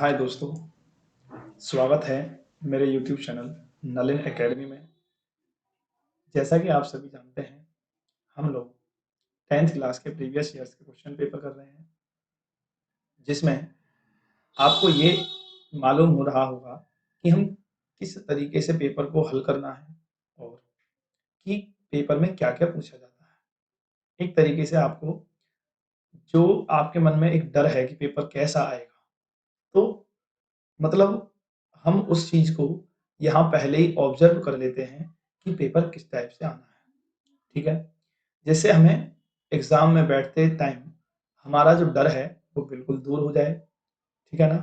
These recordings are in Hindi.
हाय दोस्तों, स्वागत है मेरे YouTube चैनल नलिन एकेडमी में। जैसा कि आप सभी जानते हैं, हम लोग 10th क्लास के प्रीवियस ईयर्स के क्वेश्चन पेपर कर रहे हैं, जिसमें आपको ये मालूम हो रहा होगा कि हम किस तरीके से पेपर को हल करना है और कि पेपर में क्या-क्या पूछा जाता है। एक तरीके से आपको जो आपके मन में एक डर है कि पेपर कैसा आएगा, तो मतलब हम उस चीज़ को यहाँ पहले ही ऑब्ज़र्व कर लेते हैं कि पेपर किस टाइप से आना है, ठीक है? जिससे हमें एग्ज़ाम में बैठते टाइम हमारा जो डर है, वो बिल्कुल दूर हो जाए, ठीक है ना?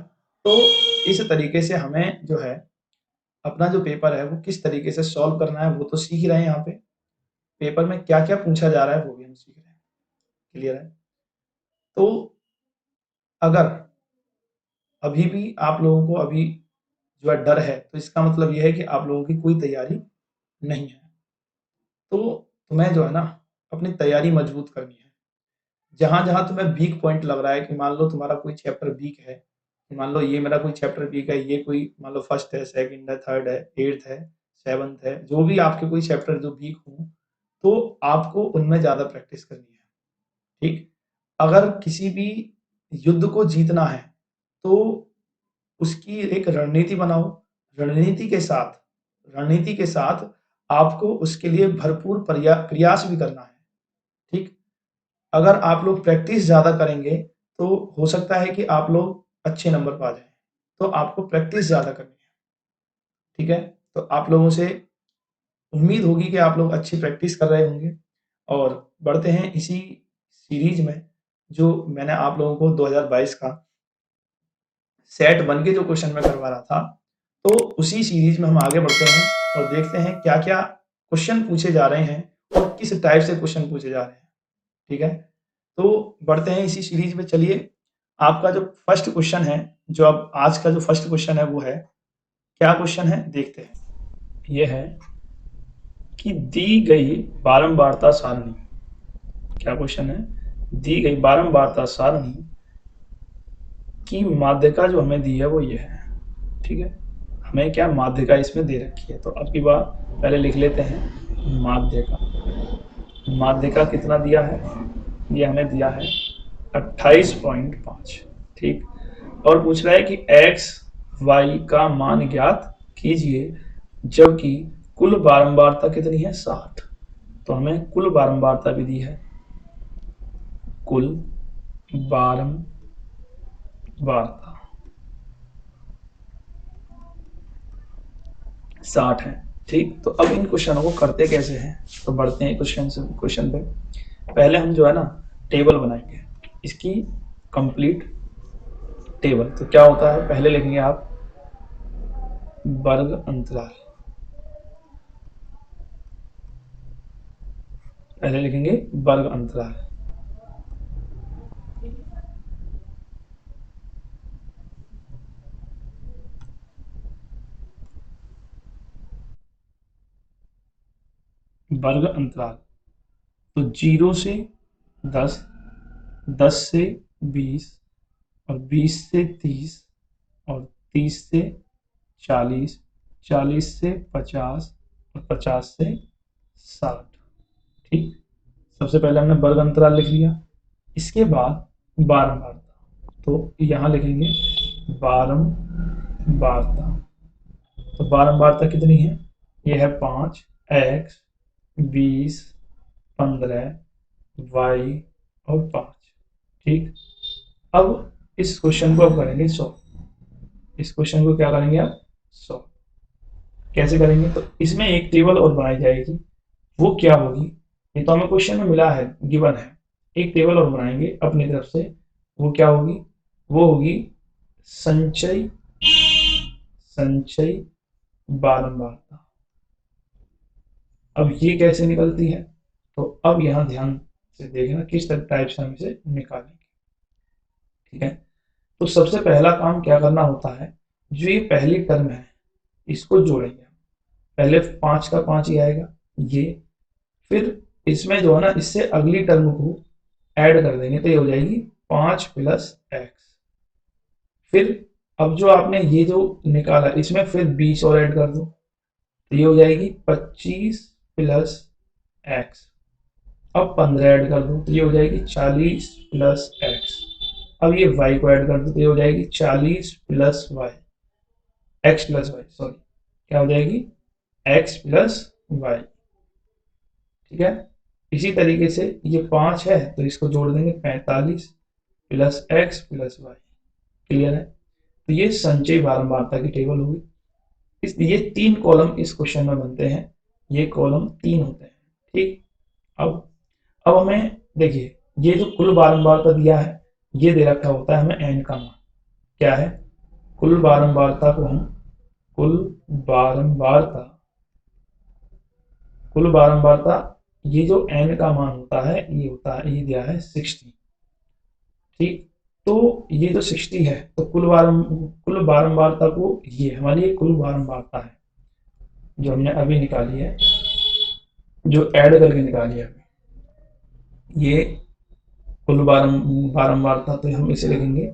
तो इस तरीके से हमें जो है, अपना जो पेपर है, वो किस तरीके से सॉल्व करना है, वो तो सीख रहे हैं यहाँ पे। पेपर में क्या-क्या पूछा जा रहा है, वो भी हम सीख रहे हैं। क्लियर है? तो अगर अभी भी आप लोगों को अभी जो है डर है, तो इसका मतलब ये है कि आप लोगों की कोई तैयारी नहीं है। तो तुम्हें जो है ना, अपनी तैयारी मजबूत करनी है। जहाँ-जहाँ तुम्हें वीक पॉइंट लग रहा है कि मान लो तुम्हारा कोई चैप्टर वीक है, कि मान लो ये मेरा कोई चैप्टर वीक है, ये कोई मान लो फर्स्ट है, सेकंड है, थर्ड है, 8th है, 7th है, जो भी आपके कोई चैप्टर जो वीक हो, तो आपको उनमें ज़्यादा प्रैक्टिस करनी है, ठीक? अगर किसी भी युद्ध को जीतना है, तो उसकी एक रणनीति बनाओ, रणनीति के साथ आपको उसके लिए भरपूर प्रयास भी करना है, ठीक? अगर आप लोग प्रैक्टिस ज़्यादा करेंगे, तो हो सकता है कि आप लोग अच्छे नंबर पा जाएँ। तो आपको प्रैक्टिस ज़्यादा करनी है, ठीक है? तो आप लोगों से उम्मीद होगी कि आप लोग अच्छी प्रैक्टिस कर रहे होंगे और बढ़ते हैं इसी सीरीज़ में, जो मैंने आप लोगों को 2022 का सेट 1 के जो क्वेश्चन मैं करवा रहा था, तो उसी सीरीज़ में हम आगे बढ़ते हैं और देखते हैं क्या-क्या क्वेश्चन पूछे जा रहे हैं और किस टाइप से क्वेश्चन पूछे जा रहे हैं, ठीक है? तो बढ़ते हैं इसी सीरीज में। चलिए, आपका जो फर्स्ट क्वेश्चन है, जो अब आज का जो फर्स्ट क्वेश्चन है, वो है, क्या क्वेश्चन है देखते हैं। ये है कि दी गई बारंबारता सारणी, क्या क्वेश्चन है, दी गई बारंबारता सारणी की माध्यिका जो हमें दी है वो ये है, ठीक है? हमें क्या माध्यिका इसमें दे रखी है, तो अब की बार पहले लिख लेते हैं माध्यिका। माध्यिका कितना दिया है, ये हमें दिया है 28.5, ठीक? और पूछ रहा है कि x y का मान ज्ञात कीजिए जबकि कुल बारंबारता कितनी है, 60। तो हमें कुल बारंबारता भी दी है, कुल बारंबारता 60 है, ठीक? तो अब इन क्वेश्चनों को करते कैसे हैं, तो बढ़ते हैं क्वेश्चन पे। पहले हम जो है ना, टेबल बनाएंगे इसकी कंप्लीट टेबल। तो क्या होता है, पहले लिखेंगे आप वर्ग अंतराल, पहले लिखेंगे वर्ग अंतराल, वर्ग अंतराल। तो 0 से 10, 10 से 20 और 20 से 30 और 30 से 40, 40 से 50 और 50 से 60, ठीक? सबसे पहले हमने वर्ग अंतराल लिख लिया। इसके बाद बारंबारता, तो यहाँ लिखेंगे बारंबारता। तो बारंबारता कितनी है, ये है 5x 20 15 y और 5, ठीक? अब इस क्वेश्चन को अब करेंगे सॉल्व। इस क्वेश्चन को क्या करेंगे आप, सॉल्व। कैसे करेंगे, तो इसमें एक टेबल और बनाई जाएगी, वो क्या होगी, ये तो हमें क्वेश्चन में मिला है, गिवन है। एक टेबल और बनाएंगे अपनी तरफ से, वो क्या होगी, वो होगी संचय संचय बारंबारता। अब ये कैसे निकलती है, तो अब यहाँ ध्यान से देखना किस टाइप से हम इसे निकालेंगे, ठीक है? तो सबसे पहला काम क्या करना होता है, जो ये पहली टर्म है इसको जोड़ेंगे। पहले 5 का 5 ही आएगा ये, फिर इसमें जो है ना, इससे अगली टर्म को ऐड कर देंगे, तो ये हो जाएगी 5 + x। फिर अब जो आपने ये जो निकाला इसमें फिर 20 और ऐड कर दो, तो ये हो जाएगी 25 प्लस एक्स। अब 15 ऐड कर दो तो ये हो जाएगी 40 प्लस एक्स। अब ये y को ऐड कर दो तो ये हो जाएगी 40 plus y, x plus y, sorry, क्या हो जाएगी x प्लस वाई। ठीक है, इसी तरीके से ये 5 है तो इसको जोड़ देंगे 45 plus x plus y. Clear है, तो ये संचयी बारंबारता की टेबल होगी। इस ये 3 कॉलम इस क्वेश्चन में बनते हैं, ये कॉलम 3 होते हैं। ठीक, अब हमें देखिए ये जो कुल बारंबारता दिया है ये दे रखा होता है हमें एन का मान। क्या है, कुल बारंबारता को हम कुल बारंबारता कुल बारंबारता ये जो एन का मान होता है ये होता है, ये दिया है 60। ठीक, तो ये जो 60 है तो कुल बारंबारता को ये हमारी कुल बारंबारता है जो हमने अभी निकाली है, जो ऐड करके निकाली है ये कुल बारंबारता, तो हम इसे लिखेंगे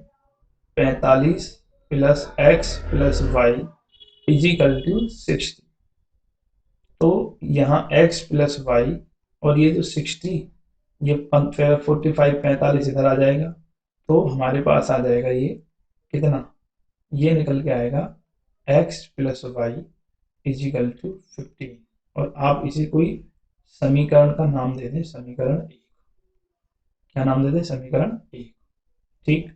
45 plus x plus y equal to 60। तो यहाँ x प्लस वाई और ये जो 60, ये 45 45 इधर आ जाएगा, तो हमारे पास आ जाएगा ये कितना, ये निकल के आएगा x plus y equal to 15। और आप इसे कोई समीकरण का नाम दे दें, समीकरण 1। क्या नाम दे दें, समीकरण 1। ठीक,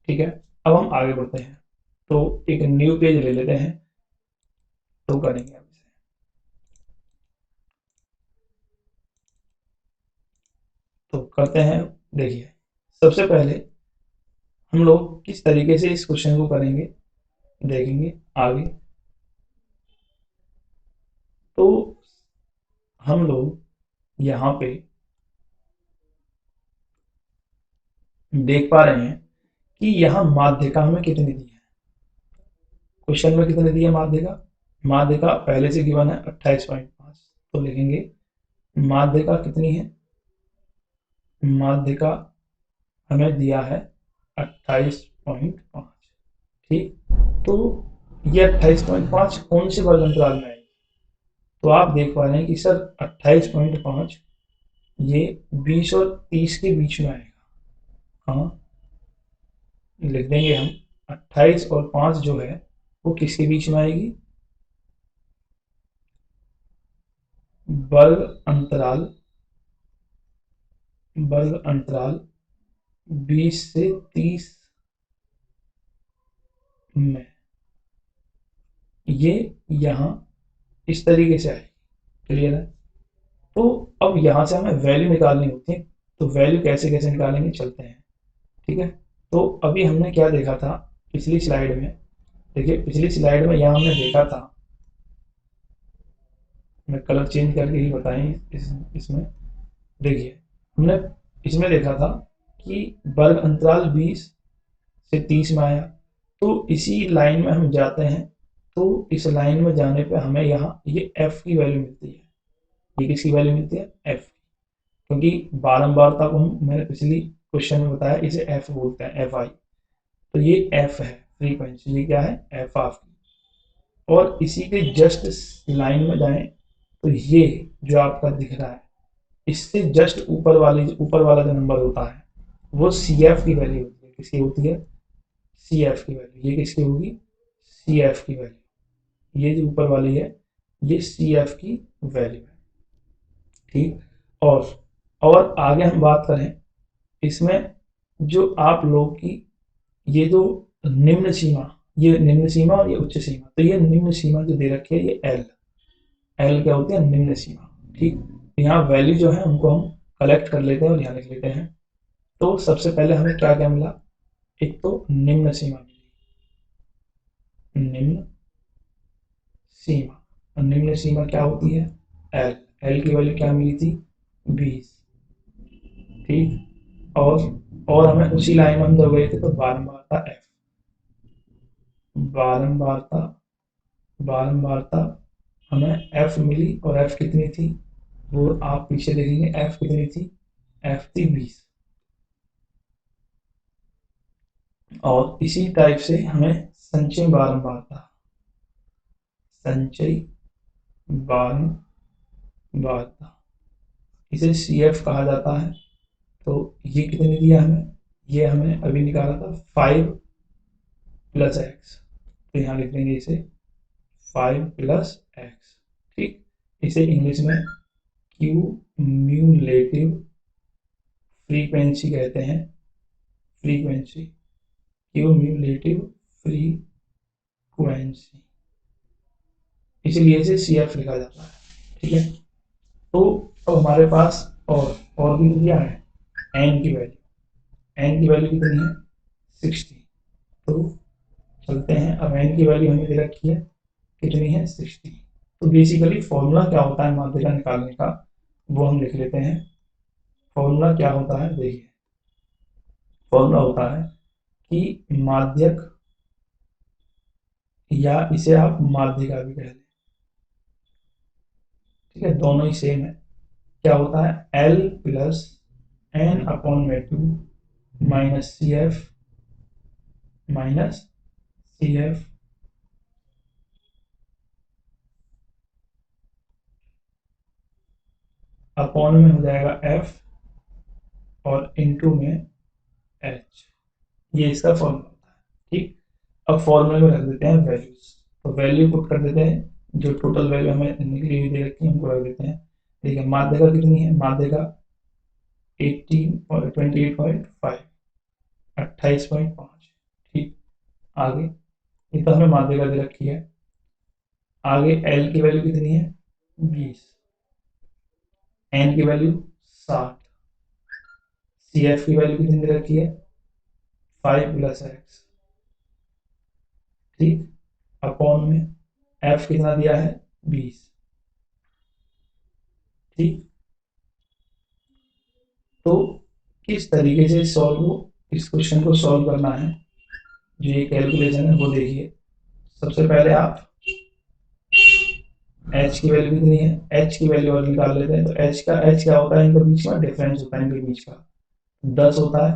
ठीक है, अब हम आगे बढ़ते हैं, तो एक न्यू पेज ले लेते हैं, तो करेंगे अब इसे। तो करते हैं, देखिए सबसे पहले हम लोग किस तरीके से इस क्वेश्चन को करेंगे देखेंगे आगे। तो हम लोग यहाँ पे देख पा रहे हैं कि यहाँ माध्यिका हमें कितनी दी है, क्वेश्चन में कितनी दी है माध्यिका। माध्यिका पहले से गिवन है 28.5, तो लिखेंगे माध्यिका कितनी है, माध्यिका हमें दिया है 28.5। ठीक, तो ये 28.5 कौन से वर्ग अंतराल में आएगी, तो आप देख पा रहे हैं कि सर 28.5 ये 20 और 30 के बीच में आएगा। हाँ, लिख देंगे हम 28 और 5 जो है वो किसके बीच में आएगी, वर्ग अंतराल 20 से 30 में, ये यहाँ इस तरीके से आएगी। क्लियर है, तो अब यहाँ से हमें वैल्यू निकालनी होती है, तो वैल्यू कैसे कैसे निकालेंगे चलते हैं। ठीक है, तो अभी हमने क्या देखा था पिछली स्लाइड में, देखिए पिछली स्लाइड में यहाँ हमने देखा था, मैं कलर चेंज करके ही बताएं इसमें देखिए हमने इसमें देखा था कि वर्ग अंतराल 20 से 30 में आया, तो इसी लाइन में हम जाते हैं, तो इस लाइन में जाने पे हमें यहाँ ये f की वैल्यू मिलती है। ये किसकी वैल्यू मिलती है, f, क्योंकि बारंबारता को हम, मैंने पिछली क्वेश्चन में बताया इसे f बोलते हैं, fi, तो ये f है फ्रीक्वेंसी, ये क्या है f आपकी। और इसी के जस्ट लाइन में जाएं तो ये जो आपका दिख रहा है इससे जस्ट ऊपर वाला जो नंबर होता है वो CF की वैल्यू होती है। किसकी होती है, CF की वैल्यू। ये किसकी होगी, CF की वैल्यू। ये जो ऊपर वाली है ये CF की वैल्यू है। ठीक, और आगे हम बात करें इसमें, जो आप लोग की ये जो निम्न सीमा, ये निम्न सीमा और ये उच्च सीमा, तो ये निम्न सीमा जो दे रखी है ये L क्या होती है, निम्न सीमा। ठीक, यहाँ वैल्यू जो है उनको हम कलेक्ट कर लेते हैं और यहाँ लिख लेते हैं। तो सबसे पहले हमें क्या क्या मिला, एक तो निम्न सीमा मिली, निम्न सीमा, और निम्न सीमा क्या होती है L की वैल्यू क्या मिली थी 20। ठीक, और हमें उसी लाइन में हम जब गए थे तो बारंबारता F, बारंबारता बारंबारता हमें F मिली, और F कितनी थी वो आप पीछे देखेंगे, F कितनी थी, F थी 20। और इसी टाइप से हमें संचय बारंबारता, संचय बारंबारता, इसे CF कहा जाता है। तो ये कितने दिया हमें, ये हमें अभी निकाला था 5 + x, तो यहाँ लिख देंगे इसे 5 + x। ठीक, इसे इंग्लिश में क्यूम्यूलेटिव फ्रीक्वेंसी कहते हैं, फ्रीक्वेंसी, क्यूम्यूलेटिव फ्रीक्वेंसी, इसीलिए इसे CF लिखा जाता है। ठीक है, तो अब हमारे पास और भी दिया है n की वैल्यू, n की वैल्यू कितनी है 60। तो चलते हैं, अब n की वैल्यू हमें दे रखी है कितनी है 60। तो बेसिकली फॉर्मूला क्या होता है माध्यिका निकालने का, वो हम लिख लेते हैं। फॉर्मूला क्या होता है, देखिए फॉर्मूला होता है कि माध्यक, या इसे आप माध्यिका भी कह लें, ठीक है, दोनों ही सेम है। क्या होता है L + n/2 -CF अपॉन में हो जाएगा F और इनटू में H, ये इसका फॉर्मूला होता है। ठीक, अब फॉर्मूले में रख देते हैं वैल्यूज, तो वैल्यू पुट कर देते हैं, जो टोटल वैल्यू हमें निकली हुई दे रखी है हमको रख देते हैं। ठीक है, माध्यिका कितनी है, माध्यिका 28.5, 28.5। ठीक, आगे ये तो हमें माध्यिका दे रखी है। आगे L की वैल्यू कितनी है 20, N की वैल्यू 60, CF की वैल्यू कितनी दे रखी है 5 + x। ठीक, अपॉन में F कितना दिया है 20। ठीक, तो किस तरीके से इस क्वेश्चन को सॉल्व करना है, जो ये कैलकुलेशन है वो देखिए। सबसे पहले आप h की वैल्यू कितनी है, h की वैल्यू और निकाल लेते हैं। तो h क्या होता है, इनके बीच में डिफरेंस होता है, इनके बीच का 10 होता है,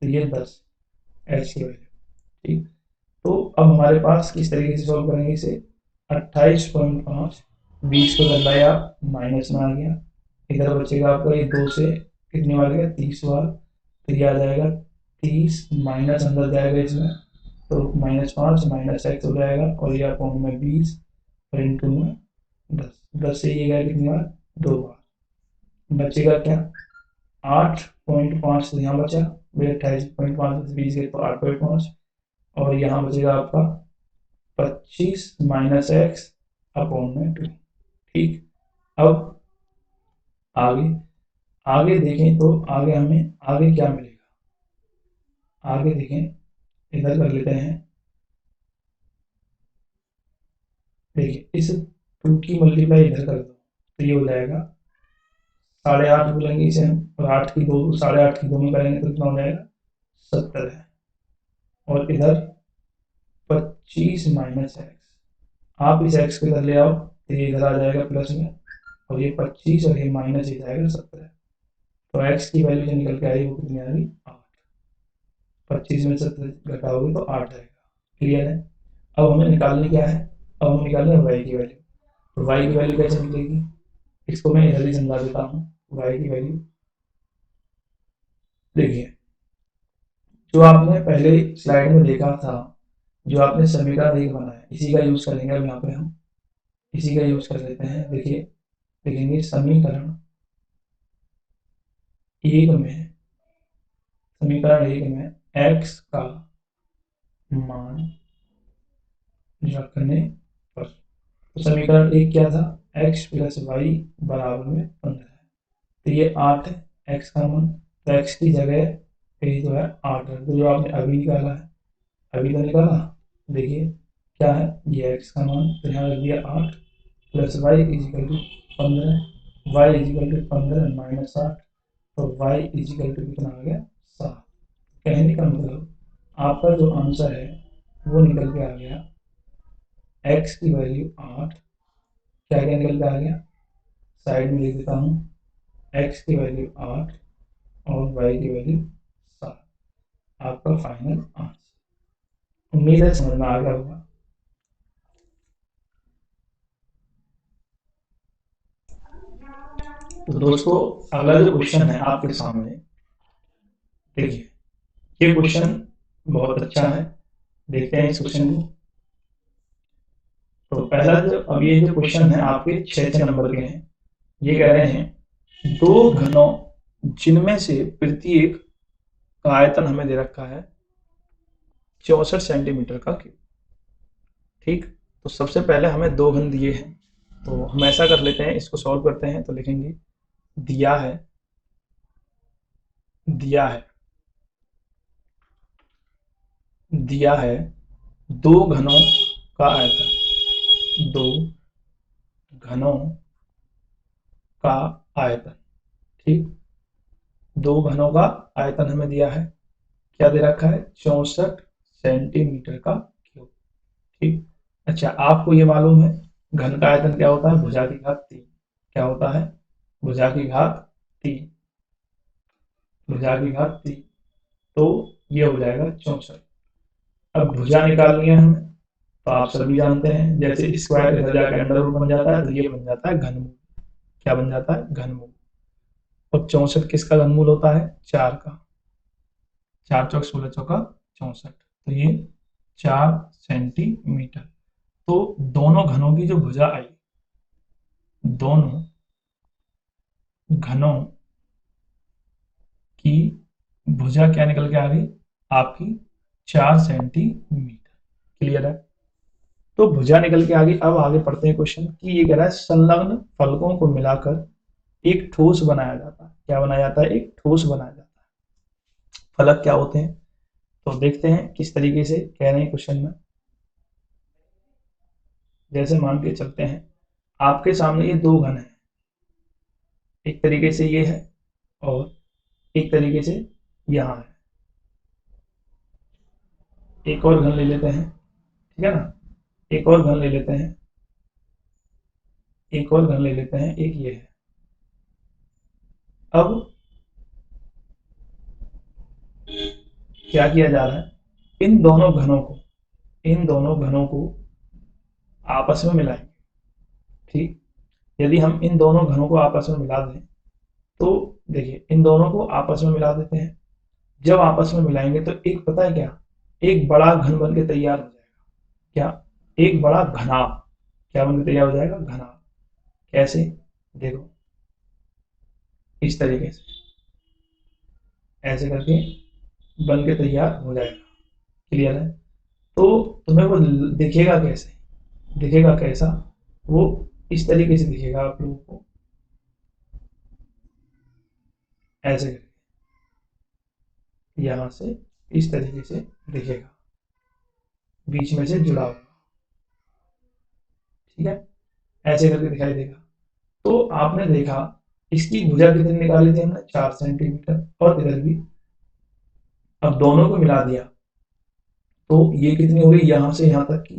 तो ये 10 h की वैल्यू। ठीक, तो अब हमारे पास किस तरीके से सॉल्व करेंगे इसे, 28.5, 20 को कर लाया माइनस में आ गया, इधर बचेगा आपका ये 2 से कितनी बार गया 30 बार, तो ये आ जाएगा 30 माइनस अंदर जाएगा इसमें, तो -5 -x हो जाएगा, और ये अपॉन में 20 और इंटू में 10, 10 से ये गया कितनी बार 2 बार, बचेगा क्या 8.5, तो यहाँ बचा भाई 28.5 से 20 गए तो 8.5, और यहाँ बचेगा आपका 25 -x अपॉन में 2। ठीक, अब आगे आगे देखें तो आगे हमें आगे क्या मिलेगा, आगे देखें इधर कर लेते हैं। देखिए इस 2 की मल्टीप्लाई इधर कर दो, तो ये हो जाएगा 8.5 बोलेंगे इसे हम, और 8 की 2 8.5 की 2 में करेंगे तो कितना हो जाएगा 70 है, और इधर 25 -x, आप इस x को इधर ले आओ तो ये इधर आ जाएगा प्लस में, और ये 25 और ये माइनस ही जाएगा 70। तो x की वैल्यू जो निकल के आई वो कितनी आ गई 8, 25 में 70 घटाओगे तो 8 आएगा। क्लियर है, अब हमें निकालनी क्या है, अब हमें निकालना है y की वैल्यू। तो y की वैल्यू कैसे निकलेगी, इसको मैं इधर ही समझा देता हूँ। y की वैल्यू देखिए, जो आपने पहले स्लाइड में देखा था, जो आपने समीकरण एक बनाया, इसी का यूज करेंगे अब यहाँ पे हम, इसी का यूज कर लेते हैं। देखिए देखेंगे समीकरण एक में, समीकरण एक में x का मान रखने पर, तो समीकरण एक क्या था, x + y = 15 है, तो ये 8 है x का मान, तो x की जगह पे जो है 8 है, तो जो आपने अभी निकाला है, अभी तो निकाला, देखिए क्या है ये x का मान, तो यहाँ रख दिया 8 + y = 15, y = 15 -8, तो y = कितना आ गया 7। कहने का मतलब आपका जो आंसर है वो निकल के आ गया, x की वैल्यू 8, क्या क्या निकल के आ गया, साइड में लिख देता हूँ, x की वैल्यू 8 और y की वैल्यू 7, आपका फाइनल आंसर। उम्मीद है समझ में आ गया होगा। तो दोस्तों, अगला जो क्वेश्चन है आपके सामने, देखिए ये क्वेश्चन बहुत अच्छा है। देखते हैं इस क्वेश्चन को। तो पहला जो अब ये जो क्वेश्चन है आपके 6 नंबर के हैं। ये कह रहे हैं दो घनों जिनमें से प्रत्येक का आयतन हमें दे रखा है 64 सेंटीमीटर का क्यूब। ठीक, तो सबसे पहले हमें दो घन दिए हैं, तो हम ऐसा कर लेते हैं, इसको सॉल्व करते हैं। तो लिखेंगे दिया है, दिया है, दिया है दो घनों का आयतन, दो घनों का आयतन। ठीक, दो घनों का आयतन हमें दिया है, क्या दे रखा है, 64 सेंटीमीटर का क्यूब। ठीक, अच्छा आपको ये मालूम है घन का आयतन क्या होता है, भुजा की घात 3। क्या होता है, भुजा की घात 3, भुजा की घात 3। तो ये हो जाएगा 64। अब भुजा निकालनी है हमें, तो आप सभी जानते हैं जैसे स्क्वायर इधर जाके अंडर रूट बन जाता है, तो ये बन जाता है घनमूल। क्या बन जाता है, घनमूल। और 64 किसका घनमूल होता है, 4 का। 4 चौक 16 चौका 64, तो ये 4 सेंटीमीटर। तो दोनों घनों की जो भुजा आई, दोनों घनों की भुजा क्या निकल के आ गई आपकी, 4 सेंटीमीटर। क्लियर है, तो भुजा निकल के आ गई। अब आगे पढ़ते हैं क्वेश्चन कि ये कह रहा है संलग्न फलकों को मिलाकर एक ठोस बनाया जाता है। क्या बनाया जाता है, एक ठोस बनाया जाता है। फलक क्या होते हैं, तो देखते हैं किस तरीके से कह रहे हैं क्वेश्चन में। जैसे मान के चलते हैं आपके सामने ये दो घन है, एक तरीके से ये है और एक तरीके से यहाँ है। एक और घन ले लेते हैं, ठीक है ना, एक और घन ले लेते हैं, एक और घन ले लेते हैं, एक ये है। अब क्या किया जा रहा है, इन दोनों घनों को, इन दोनों घनों को आपस में मिलाएंगे। ठीक, यदि हम इन दोनों घनों को आपस में मिला दें, तो देखिए इन दोनों को आपस में मिला देते हैं। जब आपस में मिलाएंगे तो एक पता है क्या, एक बड़ा घन बन के तैयार हो जाएगा। क्या, एक बड़ा घनाभ। क्या बन के तैयार हो जाएगा, घनाभ। कैसे, देखो इस तरीके से, ऐसे करके बन के तैयार हो जाएगा। क्लियर है, तो तुम्हें वो दिखेगा कैसे, दिखेगा कैसा, वो इस तरीके से दिखेगा आप लोगों को, ऐसे करके यहां से इस तरीके से दिखेगा, बीच में से जुड़ा हुआ। ठीक है, ऐसे करके दिखाई देगा। तो आपने देखा इसकी भुजा कितनी निकाली थी हमने, 4 सेंटीमीटर, और इधर भी। अब दोनों को मिला दिया तो ये कितनी हो गई, यहां से यहां तक की,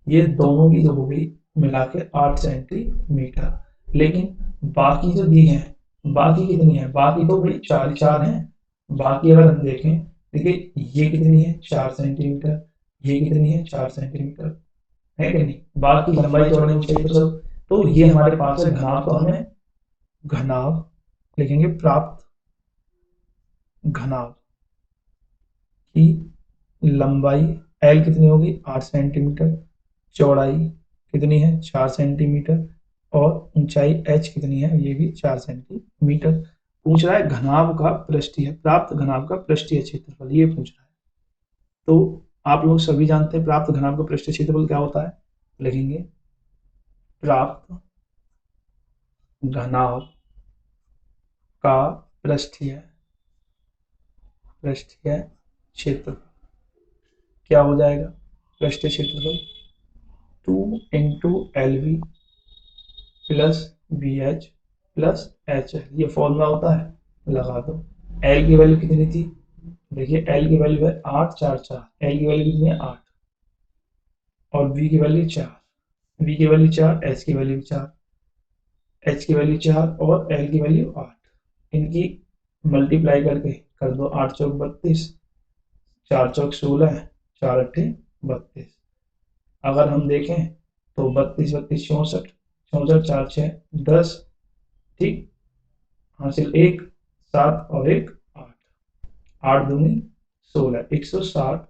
ये दोनों की जो हो गई मिला के 8 सेंटीमीटर। लेकिन बाकी जो दी है, बाकी कितनी है, बाकी तो भाई 4 4 है। बाकी अगर हम देखें, देखिए ये कितनी है, 4 सेंटीमीटर, ये कितनी है, 4 सेंटीमीटर, है कि नहीं। बाकी लंबाई चौड़ाई ऊंचाई तो सब, तो ये हमारे पास है घनाभ। तो हमें घनाभ लिखेंगे, प्राप्त घनाभ की लंबाई एल कितनी होगी, 8 सेंटीमीटर, चौड़ाई कितनी है, 4 सेंटीमीटर, और ऊंचाई एच कितनी है, ये भी 4 सेंटीमीटर। पूछ रहा है घनाभ का पृष्ठीय, प्राप्त घनाभ का पृष्ठीय क्षेत्रफल, ये पूछ रहा है। तो आप लोग सभी जानते हैं प्राप्त घनाभ का पृष्ठीय क्षेत्रफल क्या होता है, लिखेंगे प्राप्त घनाभ का पृष्ठीय, पृष्ठीय क्षेत्रफल क्या हो जाएगा, पृष्ठीय क्षेत्रफल 2 into L V plus B H plus H L, ये फॉर्मूला होता है, लगा दो। एल की वैल्यू कितनी थी, देखिए एल की वैल्यू है 8 4 4, एल की वैल्यू कितनी है 8, और बी की वैल्यू 4, बी की वैल्यू 4, एच की वैल्यू 4, एच की वैल्यू 4 और एल की वैल्यू 8। इनकी मल्टीप्लाई करके कर दो, 8 चौक 32, 4 चौक 16, 4 अट्ठे 32। अगर हम देखें तो 32 32 64, 64 4 6 10, ठीक, हासिल 1 7 और 1 8, 8 दूनी 16, 160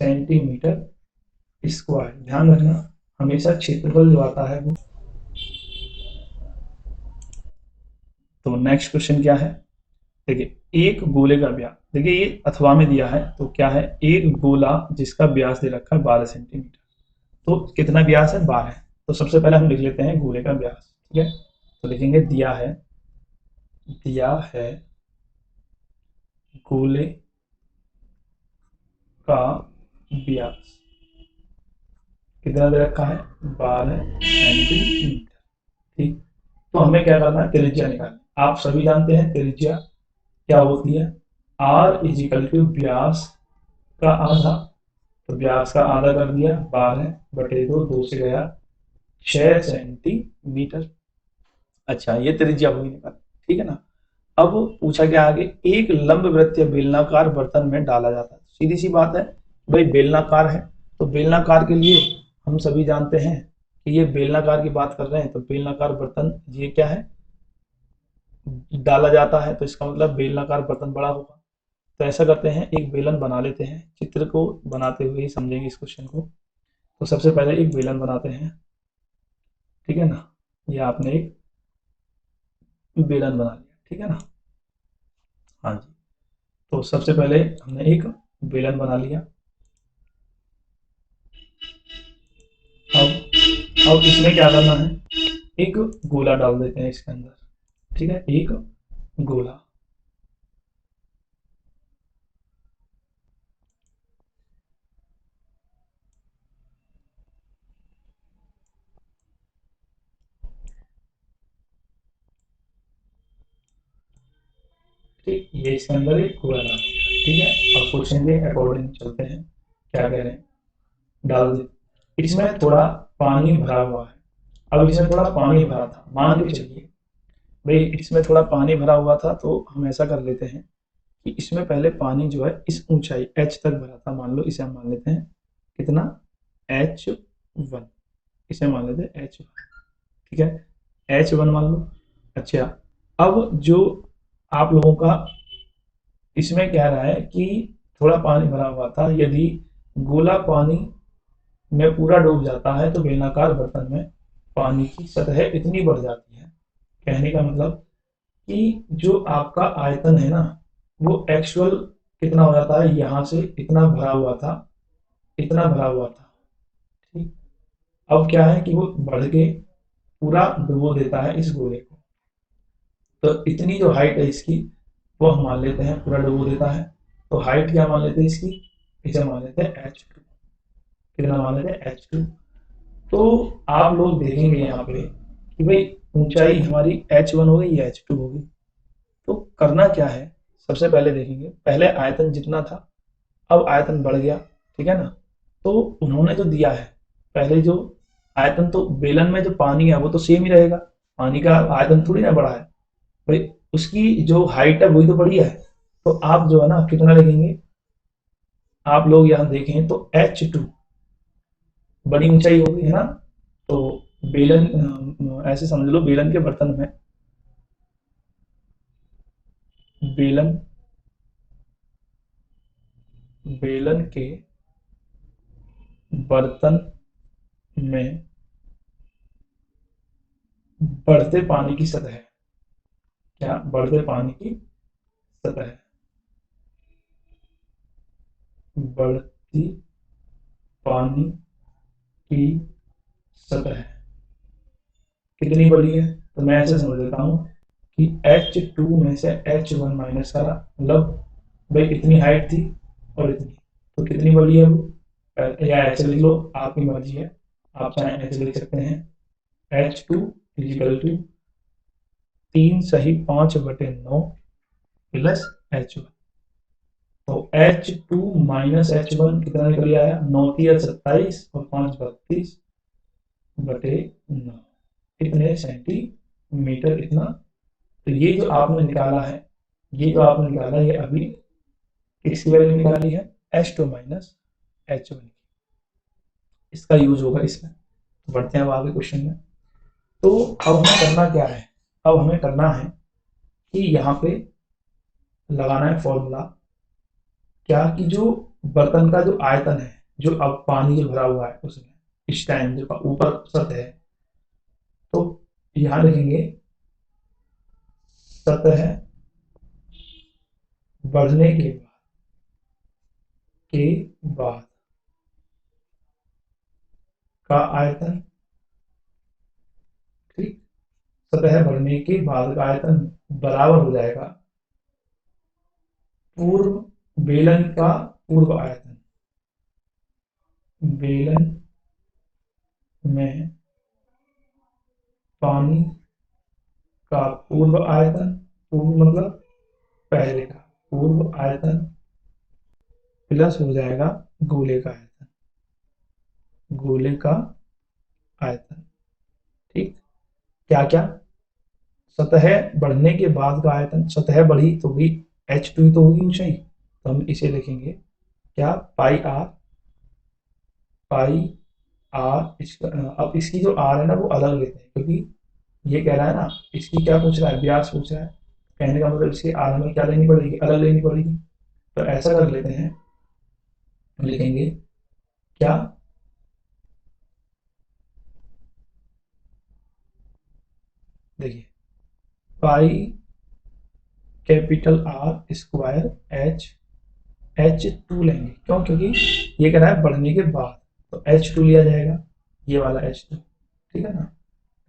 सेंटीमीटर स्क्वायर। ध्यान रखना हमेशा क्षेत्रफल जो आता है वो। तो नेक्स्ट क्वेश्चन क्या है, देखिए एक गोले का व्यास, देखिए ये अथवा में दिया है तो क्या है, एक गोला जिसका व्यास दे रखा है 12 सेंटीमीटर, तो कितना व्यास है 12। तो सबसे पहले हम लिख लेते हैं गोले का व्यास, ठीक है। तो लिखेंगे दिया है गोले का व्यास कितना दे रखा है 12 सेंटीमीटर, ठीक। तो हमें क्या करना है, त्रिज्या निकालना। आप सभी जानते हैं त्रिज्या क्या होती है, आर इजिकल टू व्यास का आधा। तो व्यास का आधा कर दिया 12/2, 2 से गया 6 सेंटीमीटर। अच्छा ये त्रिज्या हुई निकाल, ठीक है ना। अब पूछा गया आगे, एक लंब वृत्तीय बेलनाकार बर्तन में डाला जाता है। सीधी सी बात है भाई, बेलनाकार है तो बेलनाकार के लिए हम सभी जानते हैं कि ये बेलनाकार की बात कर रहे हैं, तो बेलनाकार बर्तन ये क्या है, डाला जाता है, तो इसका मतलब बेलनाकार बर्तन बड़ा होगा। तो ऐसा करते हैं, एक बेलन बना लेते हैं, चित्र को बनाते हुए ही समझेंगे इस क्वेश्चन को। तो सबसे पहले एक बेलन बनाते हैं, ठीक है ना। ये आपने एक बेलन बना लिया, ठीक है ना। हाँ जी, तो सबसे पहले हमने एक बेलन बना लिया। अब इसमें क्या करना है, एक गोला डाल देते हैं इसके अंदर, ठीक है, एक गोला। ठीक, ये इसके अंदर एक गोला डाल दिया, ठीक है। अब क्वेश्चन के अकॉर्डिंग चलते हैं, क्या कह रहे हैं, डाल दे। इसमें थोड़ा पानी भरा हुआ है। अब इसमें थोड़ा पानी भरा था, मान के चलिए भाई इसमें थोड़ा पानी भरा हुआ था, तो हम ऐसा कर लेते हैं कि इसमें पहले पानी जो है इस ऊंचाई h तक भरा था, मान लो इसे हम मान लेते हैं कितना, h1, इसे मान लेते हैं h1, ठीक है, h1 मान लो। अच्छा, अब जो आप लोगों का इसमें कह रहा है कि थोड़ा पानी भरा हुआ था, यदि गोला पानी में पूरा डूब जाता है तो बेलनाकार बर्तन में पानी की सतह इतनी बढ़ जाती है। कहने का मतलब कि जो आपका आयतन है ना, वो एक्चुअल कितना हो जाता है, यहाँ से इतना भरा हुआ था, इतना भरा हुआ था, ठीक। अब क्या है कि वो बढ़ के पूरा डुबो देता है इस गोले को। तो इतनी जो हाइट है इसकी, वो हम मान लेते हैं पूरा डुबो देता है। तो हाइट क्या मान लेते हैं इसकी, इसे मान लेते हैं h2, कितना मान लेते हैं h2। तो आप लोग देखेंगे यहाँ पे कि भाई ऊंचाई हमारी h1 हो गई या h2 हो गई। तो करना क्या है, सबसे पहले देखेंगे, पहले आयतन जितना था अब आयतन बढ़ गया, ठीक है ना। तो उन्होंने जो दिया है, पहले जो आयतन, तो बेलन में जो पानी है वो तो सेम ही रहेगा, पानी का आयतन थोड़ी ना बढ़ा है भाई, उसकी जो हाइट है वही तो बढ़ी है। तो आप जो है ना कितना लिखेंगे, आप लोग यहाँ देखें तो h2 बड़ी ऊंचाई होगी, है ना। तो बेलन ऐसे समझ लो, बेलन के बर्तन में, बेलन बेलन के बर्तन में बढ़ते पानी की सतह, क्या बढ़ते पानी की सतह, बढ़ती पानी की सतह कितनी बड़ी है, तो मैं ऐसे समझ लेता हूँ कि h2 में से h1 माइनस करा, मतलब भाई इतनी हाइट थी और इतनी, तो कितनी बड़ी है वो, या ऐसे लिख लो, आपकी मर्जी है, आप चाहे ऐसे लिख सकते हैं, h2 इजिकल टू 3 सही 5/9 प्लस h1। तो h2 माइनस h1 कितना निकल आया, 9×3 = 27 और 5/32/9, कितने सेंटीमीटर, इतना। तो ये जो आपने निकाला है, ये जो आपने निकाला है, ये अभी किसकी वैल्यू निकाली है, h2 माइनस h1 की। इसका यूज होगा इसमें। तो बढ़ते हैं अब आगे क्वेश्चन में। तो अब हमें करना क्या है, अब हमें करना है कि यहाँ पे लगाना है फॉर्मूला, क्या कि जो बर्तन का जो आयतन है, जो अब पानी जो भरा हुआ है उसमें इस टाइम जो ऊपर सतह है, तो यहाँ लिखेंगे सतह बढ़ने के बाद का आयतन, ठीक, सतह बढ़ने के बाद का आयतन बराबर हो जाएगा पूर्व बेलन का पूर्व आयतन। बेलन में पानी का पूर्व आयतन, पूर्व मतलब पहले का, पूर्व आयतन प्लस हो जाएगा गोले का आयतन, गोले का आयतन। ठीक, क्या क्या, सतह बढ़ने के बाद का आयतन, सतह बढ़ी तो भी h2 तो होगी ऊंचाई, तो हम इसे लिखेंगे क्या, पाई आर, पाई आर। अब इसकी जो आर है ना वो अलग लेते हैं, क्योंकि ये कह रहा है ना, इसकी क्या पूछ रहा है, व्यास पूछ रहा है, कहने का मतलब इसकी आर हमें क्या लेनी पड़ेगी, अलग लेनी पड़ेगी। तो ऐसा कर लेते हैं, लिखेंगे क्या, देखिए पाई कैपिटल आर स्क्वायर H2 लेंगे, क्यों, क्योंकि ये कह रहा है बढ़ने के बाद, तो H2 लिया जाएगा, ये वाला H2, ठीक है ना।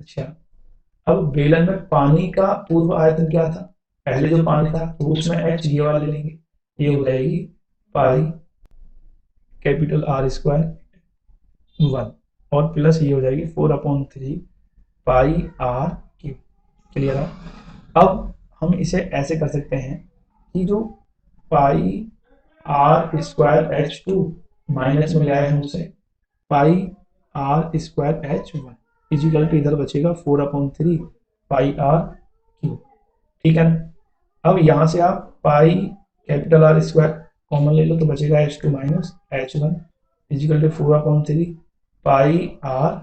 अच्छा, अब बेलन में पानी का पूर्व आयतन क्या था, पहले जो पानी था तो उसमें H ये वाले लेंगे, ये हो जाएगी पाई कैपिटल आर स्क्वायर 1, और प्लस ये हो जाएगी 4/3 पाई आर क्यूब। क्लियर है। अब हम इसे ऐसे कर सकते हैं कि जो पाई आर स्क्वायर H2 माइनस में ले आए हम उसे pi r square H1 equal to इधर बचेगा 4/3 पाई आर क्यूब, ठीक है ना। अब यहाँ से आप pi capital R square common ले लो तो बचेगा H2 minus H1 equal to 4/3 pi R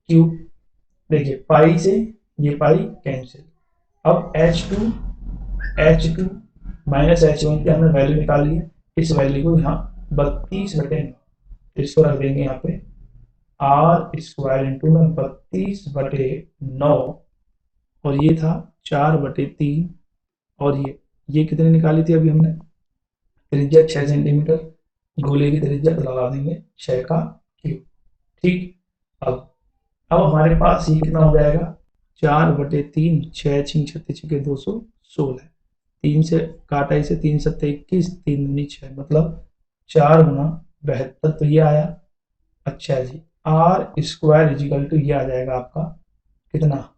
cube. देखिए पाई से ये पाई कैंसिल, अब H2 माइनस H1 की हमने वैल्यू निकाल ली है, इस वैल्यू को यहाँ 32/9, इसको रख देंगे यहाँ पे आर स्क्वायर इंटू में 32/9, और ये था 4/3, और ये कितने निकाली थी अभी हमने, त्रिज्या 6 सेंटीमीटर, गोले की त्रिज्या तो लगा देंगे 6 का क्यूब। ठीक, अब हमारे पास ये कितना हो जाएगा, 4/3, 6×6 = 216, 3 से काटा इसे, 3×7 = 21, 3×9 = 6, मतलब 4×72, तो ये आया। अच्छा जी, आर स्क्वायर इजिकल टू ये आ जाएगा आपका कितना,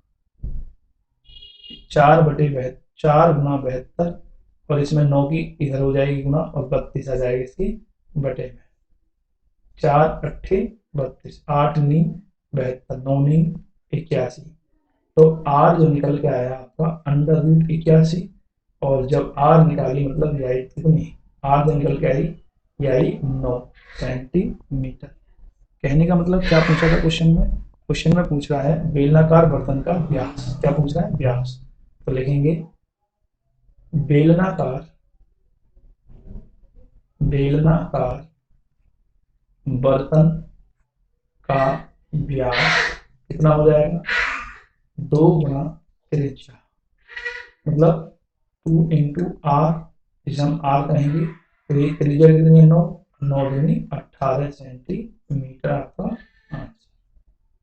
4/72 और इसमें 9 की इधर हो जाएगी गुना, और 32 आ जाएगी इसकी बटे में, 4×8 = 32, 8×9 = 72, 9×9 = 81, तो आर जो निकल के आया आपका √81, और जब आर निकाली मतलब ये आई कितनी, आर जो निकल के आई ये आई 9 सेंटीमीटर। कहने का मतलब क्या पूछा था क्वेश्चन में, क्वेश्चन में पूछ रहा है बेलनाकार बर्तन का व्यास, क्या पूछ रहा है, व्यास। तो लिखेंगे बेलनाकार बेलनाकार बर्तन का व्यास कितना हो जाएगा, 2 गुना त्रिज्या, मतलब 2 × r, जिसे हम r कहेंगे, तो ये त्रिज्या कितनी है, 9, 9×18 सेंटीमीटर आपका आंसर।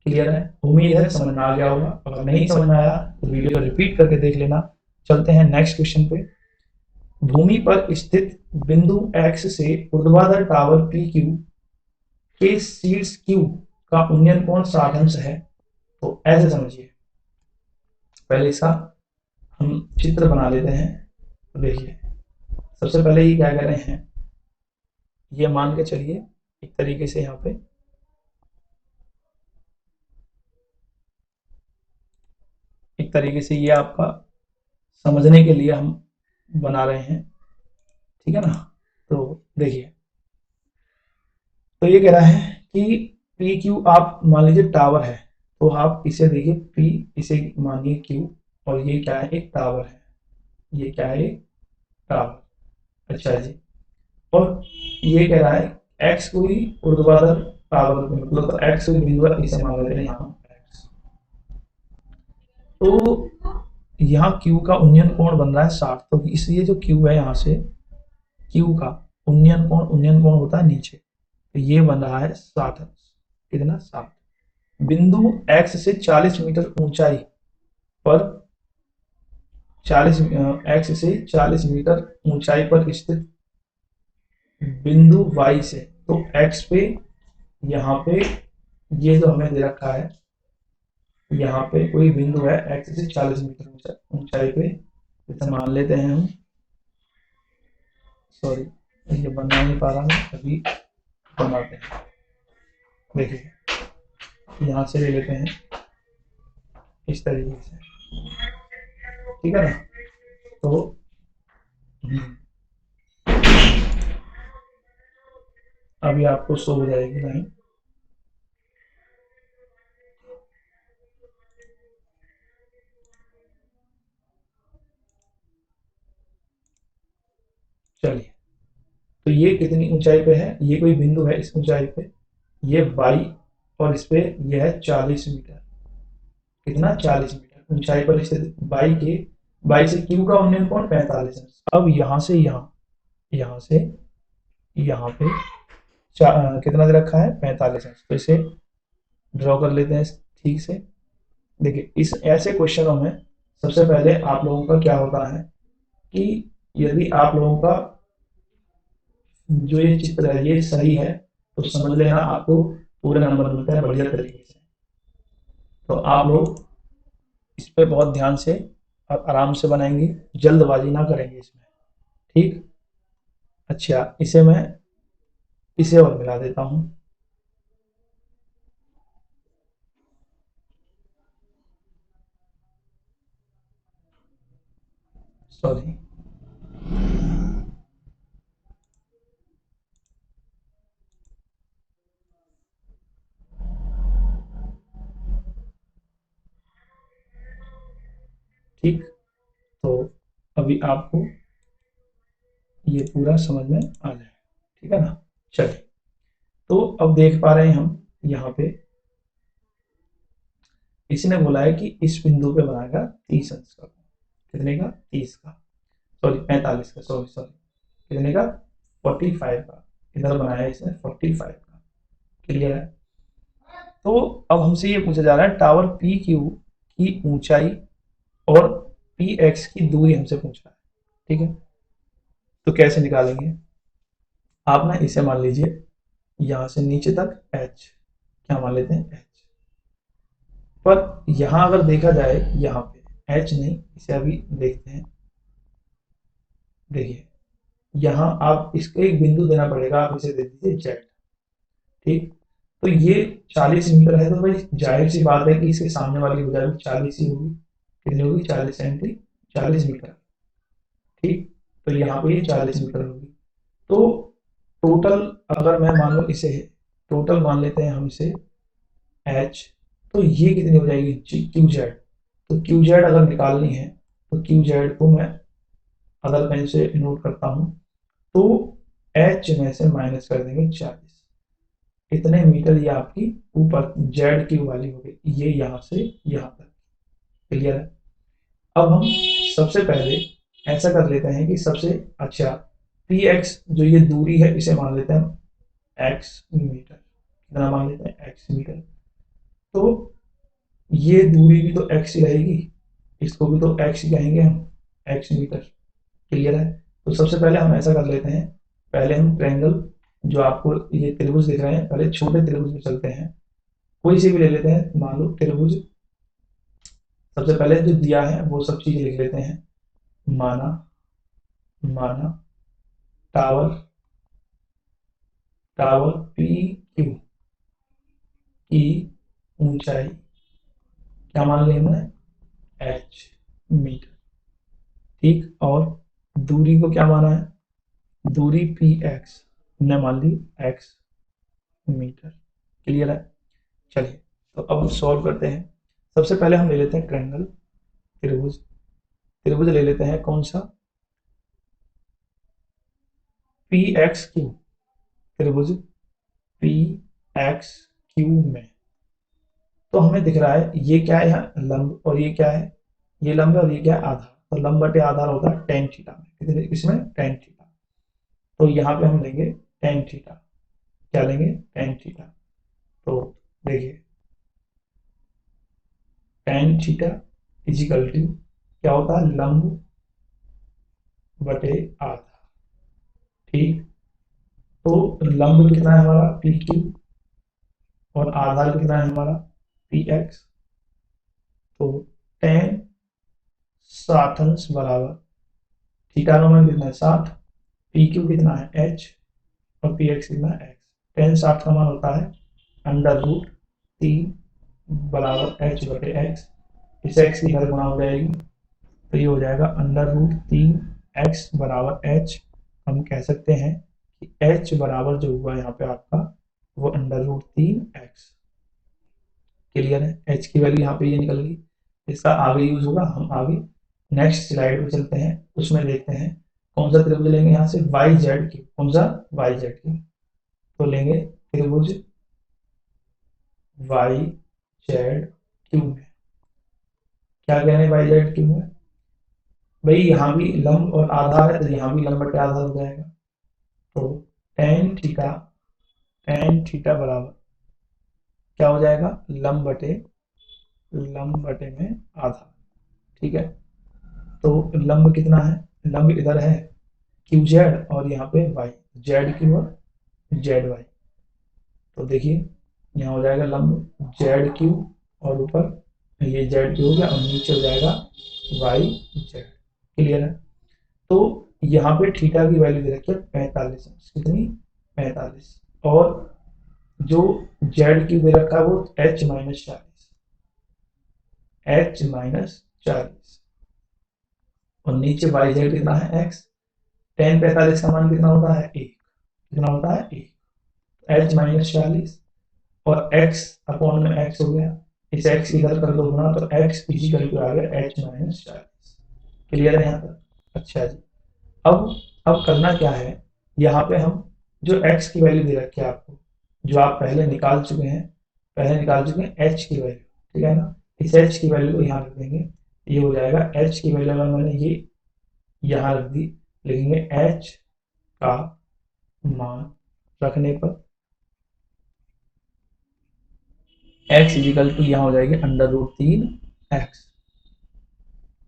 क्लियर है, उम्मीद है समझ में आ गया होगा, अगर नहीं समझ में आया तो वीडियो को रिपीट करके देख लेना। चलते हैं नेक्स्ट क्वेश्चन पे। भूमि पर स्थित बिंदु x से ऊर्ध्वाधर टावर PQ के शीर्ष Q का उन्नयन कोण 60° है। तो ऐसे समझिए, पहले इसका हम चित्र बना लेते हैं। तो देखिए सबसे पहले ये क्या कर रहे हैं, ये मान के चलिए एक तरीके से यहाँ पे एक तरीके से ये आपका समझने के लिए हम बना रहे हैं, ठीक है ना। तो देखिए, तो ये कह रहा है कि पी क्यू आप मान लीजिए टावर है, तो आप इसे देखिए पी, इसे मानिए क्यू, और ये क्या है, एक टावर है, ये क्या है, एक टावर। अच्छा जी, और ये कह रहा है एक्स कोई ऊर्ध्वाधर टावर, मतलब एक्स कोई बिंदु है, इसे मान लेते हैं यहाँ एक्स। तो यहाँ क्यू का उन्नयन कोण बन रहा है 60, तो इसलिए जो क्यू है यहाँ से, क्यू का उन्नयन कोण होता है नीचे, तो ये बन रहा है 60 अंश। कितना, 60। बिंदु एक्स से 40 मीटर ऊंचाई पर 40 एक्स से 40 मीटर ऊंचाई पर स्थित बिंदु वाई से, तो एक्स पे, यहाँ पे ये जो हमें दे रखा है, यहाँ पे कोई बिंदु है एक्स से 40 मीटर ऊंचाई पे, जैसे मान लेते हैं हम, सॉरी ये बना नहीं पा रहा मैं, अभी बनाते हैं। देखिए यहाँ से ले लेते हैं इस तरीके से, ठीक है ना। तो अभी आपको शो हो जाएगी लाइन। चलिए, तो ये कितनी ऊंचाई पे है, ये कोई बिंदु है इस ऊंचाई पे, ये बाई, और इस पे यह है 40 मीटर। कितना, 40 मीटर ऊंचाई पर स्थित बाई के, बाई से क्यू का उन्नयन कोण 45 है। अब यहाँ से यहाँ, यहाँ से यहाँ पे कितना दे रखा है, 45 है, तो इसे ड्रॉ कर लेते हैं ठीक से। देखिए इस ऐसे क्वेश्चनों में सबसे पहले आप लोगों का क्या होता है कि यदि आप लोगों का जो ये चित्र है ये सही है, तो समझ लेना आपको पूरे नंबर मिलते हैं बढ़िया तरीके से। तो आप लोग इस पे बहुत ध्यान से और आराम से बनाएंगे, जल्दबाजी ना करेंगे इसमें, ठीक। अच्छा, इसे मैं इसे और मिला देता हूँ, सॉरी। ठीक, तो अभी आपको ये पूरा समझ में आ जाए, ठीक है ना। चलिए, तो अब देख पा रहे हैं हम यहाँ पे, इसने बोला है कि इस बिंदु पे बनाएगा 30 अंश का, कितने का, 30 का, सॉरी 45 का, सॉरी सॉरी, कितने का, 45 का, इधर बनाया है इसने 45 का। क्लियर है। तो अब हमसे ये पूछा जा रहा है टावर पी क्यू की ऊंचाई और पी एक्स की दूरी हमसे पूछा है, ठीक है। तो कैसे निकालेंगे, आप ना इसे मान लीजिए यहां से नीचे तक एच, क्या मान लेते हैं, एच। पर यहां अगर देखा जाए, यहाँ पे एच नहीं, इसे अभी देखते हैं। देखिए यहाँ आप इसको एक बिंदु देना पड़ेगा, आप इसे दे दीजिए जेड, ठीक। तो ये 40 मीटर है, तो भाई जाहिर सी बात है कि इसके सामने वाली भुजा भी 40 ही होगी, कितनी होगी, 40 सेंटी, 40 मीटर, ठीक। तो यहाँ पे ये 40 मीटर होगी। तो टोटल अगर मैं मान लो इसे, टोटल मान लेते हैं हम इसे एच, तो ये कितनी हो जाएगी, क्यू जेड। तो क्यू जेड अगर निकालनी है, तो क्यू जेड को मैं अगर पेन से नोट करता हूं, तो एच में से माइनस कर देंगे 40, इतने मीटर ये आपकी ऊपर जेड की वाली हो गई, ये यहाँ से यहाँ तक। क्लियर है। अब हम सबसे पहले ऐसा कर लेते हैं कि सबसे, अच्छा पी एक्स जो ये दूरी है इसे मान लेते हैं एक्स मीटर, कितना मान लेते हैं, एक्स मीटर। तो ये दूरी भी तो एक्स ही रहेगी, इसको भी तो एक्स ही कहेंगे हम, एक्स मीटर। क्लियर है। तो सबसे पहले हम ऐसा कर लेते हैं, पहले हम ट्रायंगल, जो आपको ये त्रिभुज दिख रहे हैं, पहले छोटे त्रिभुज में चलते हैं, कोई से भी ले लेते हैं, मान लो त्रिभुज, सबसे पहले जो दिया है वो सब चीज लिख लेते हैं। माना, माना टावर, टावर पी क्यू की ऊंचाई क्या मान ली हमने, एच मीटर, ठीक। और दूरी को क्या माना है, दूरी पी एक्स ने मान ली एक्स मीटर, क्लियर है? चलिए तो अब हम सॉल्व करते हैं। सबसे पहले हम ले लेते हैं ट्रायंगल, त्रिभुज। त्रिभुज ले लेते हैं कौन सा, पी एक्स क्यू, त्रिभुज पी एक्स क्यू में। तो हमें दिख रहा है ये क्या है यहाँ लंब, और ये क्या है, ये लंब है और ये क्या है आधार। तो लंब बटे आधार होता है टेन थीटा में, कितने इसमें टेन थीटा। तो यहाँ पे हम लेंगे टेन थीटा, क्या लेंगे टेन थीटा। तो देखिए टेन थीटा इजिकल टू क्या होता है लंब बटे आधार, ठीक। तो लंब कितना है हमारा पी क्यू और आधार कितना है हमारा पी एक्स। तो टेन 60 अंश बराबर थीटा का मान कितना है 60, पी क्यू कितना है एच और पी एक्स कितना है एक्स। टेन 60 का मान होता है अंडर रूट 3 बराबर एच बटे एक्स। इस एक्स की इधर गुणा हो जाएगी तो ये हो जाएगा अंडर रूट 3 एक्स बराबर एच। हम कह सकते हैं कि एच बराबर जो हुआ यहाँ पे आपका वो अंडर रूट 3 एक्स। क्लियर है? एच की वैल्यू यहाँ पे ये निकल गई, इसका आगे यूज होगा। हम आगे नेक्स्ट स्लाइड पे चलते हैं, उसमें देखते हैं कौन सा त्रिभुज लेंगे यहाँ से वाई जेड की, कौन सा वाई जेड की। तो लेंगे त्रिभुज वाई जेड क्यू में। क्या कह रहे हैं वाई जेड क्यू में, भाई यहाँ भी लंब और आधार है तो यहाँ भी लंब बटे आधार हो जाएगा। तो टेन थीटा बराबर क्या हो जाएगा लंब बटे में आधार, ठीक है। तो लंब कितना है, लंब इधर है क्यू जेड और यहाँ पे वाई, जेड क्यू और जेड वाई। तो देखिए यहाँ हो जाएगा लंब जेड क्यू और ऊपर ये जेड क्यू हो गया और नीचे हो जाएगा वाई जेड। क्लियर है? तो यहाँ पे थीटा की वैल्यू दे रखी है 45 अंश, कितनी 45, और जो जेड क्यू दे रखा है वो एच माइनस 40 और नीचे वाई जेड कितना है एक्स। टेन 45 का मान कितना होता है एक, कितना होता है एक, एच माइनस 40 और एक्स अपॉन में एक्स हो गया, इस एक्स की इधर कर दो गुना तो एक्स इक्वल टू आ गया एच माइनस 40। क्लियर है यहाँ तक? अच्छा जी। अब करना क्या है, यहाँ पे हम जो x की वैल्यू दे रखी है आपको, जो आप पहले निकाल चुके हैं h की वैल्यू, ठीक है ना। इस h की वैल्यू को यहाँ रख देंगे, ये हो जाएगा h की वैल्यू अगर मैंने ये यहाँ रख दी, लिखेंगे h का मान रखने पर x इजिकल टू यहाँ हो जाएगी अंडर रूट 3 एक्स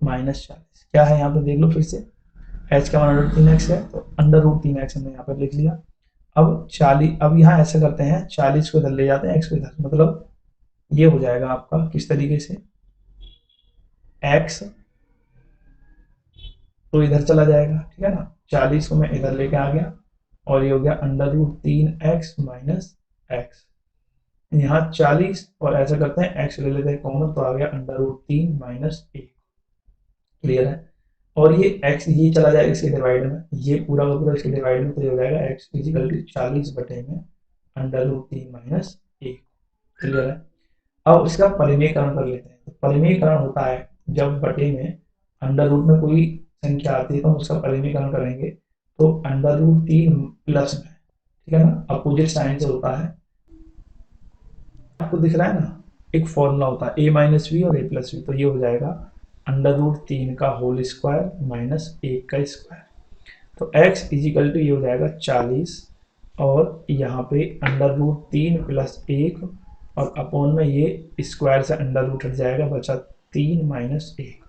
माइनस 40। क्या है यहाँ पे देख लो फिर से, एच का मान अंडर रूट 3 एक्स है तो अंडर रूट 3 एक्स हमने यहाँ पर लिख लिया। अब 40, अब यहाँ ऐसा करते हैं 40 को इधर ले जाते हैं एक्स को इधर, मतलब ये हो जाएगा आपका किस तरीके से एक्स तो इधर चला जाएगा, ठीक है ना। 40 को मैं इधर लेके आ गया और ये हो गया under root 3 x minus x. यहाँ 40 और ऐसा करते हैं एक्स ले लेते हैं कॉमन तो आ गया अंडर रूट 3 माइनस 1। क्लियर है? और ये x ये चला जाएगा इसके डिवाइड में, ये पूरा का पूरा इसके डिवाइड में, तो ये हो जाएगा x इक्वल टू 40 बटे में अंडर रूट 3 माइनस 1। क्लियर है? अब इसका परिमेयकरण कर लेते हैं। तो परिमेयकरण होता है जब बटे में अंडर रूट में कोई संख्या आती है तो हम उसका परिमेयकरण करेंगे तो अंडर रूट 3 प्लस में, ठीक है ना, अपोजिट साइन से होता है। आपको दिख रहा है ना एक फॉर्मूला होता है a माइनस वी और a प्लस वी, तो ये हो जाएगा अंडर रूट 3 का होल स्क्वायर माइनस 1 का स्क्वायर। तो x इजिकल टू ये हो जाएगा 40 और यहाँ पे अंडर रूट 3 प्लस 1 और अपॉन में ये स्क्वायर से अंडर रूट हट जाएगा, बचा 3 माइनस 1।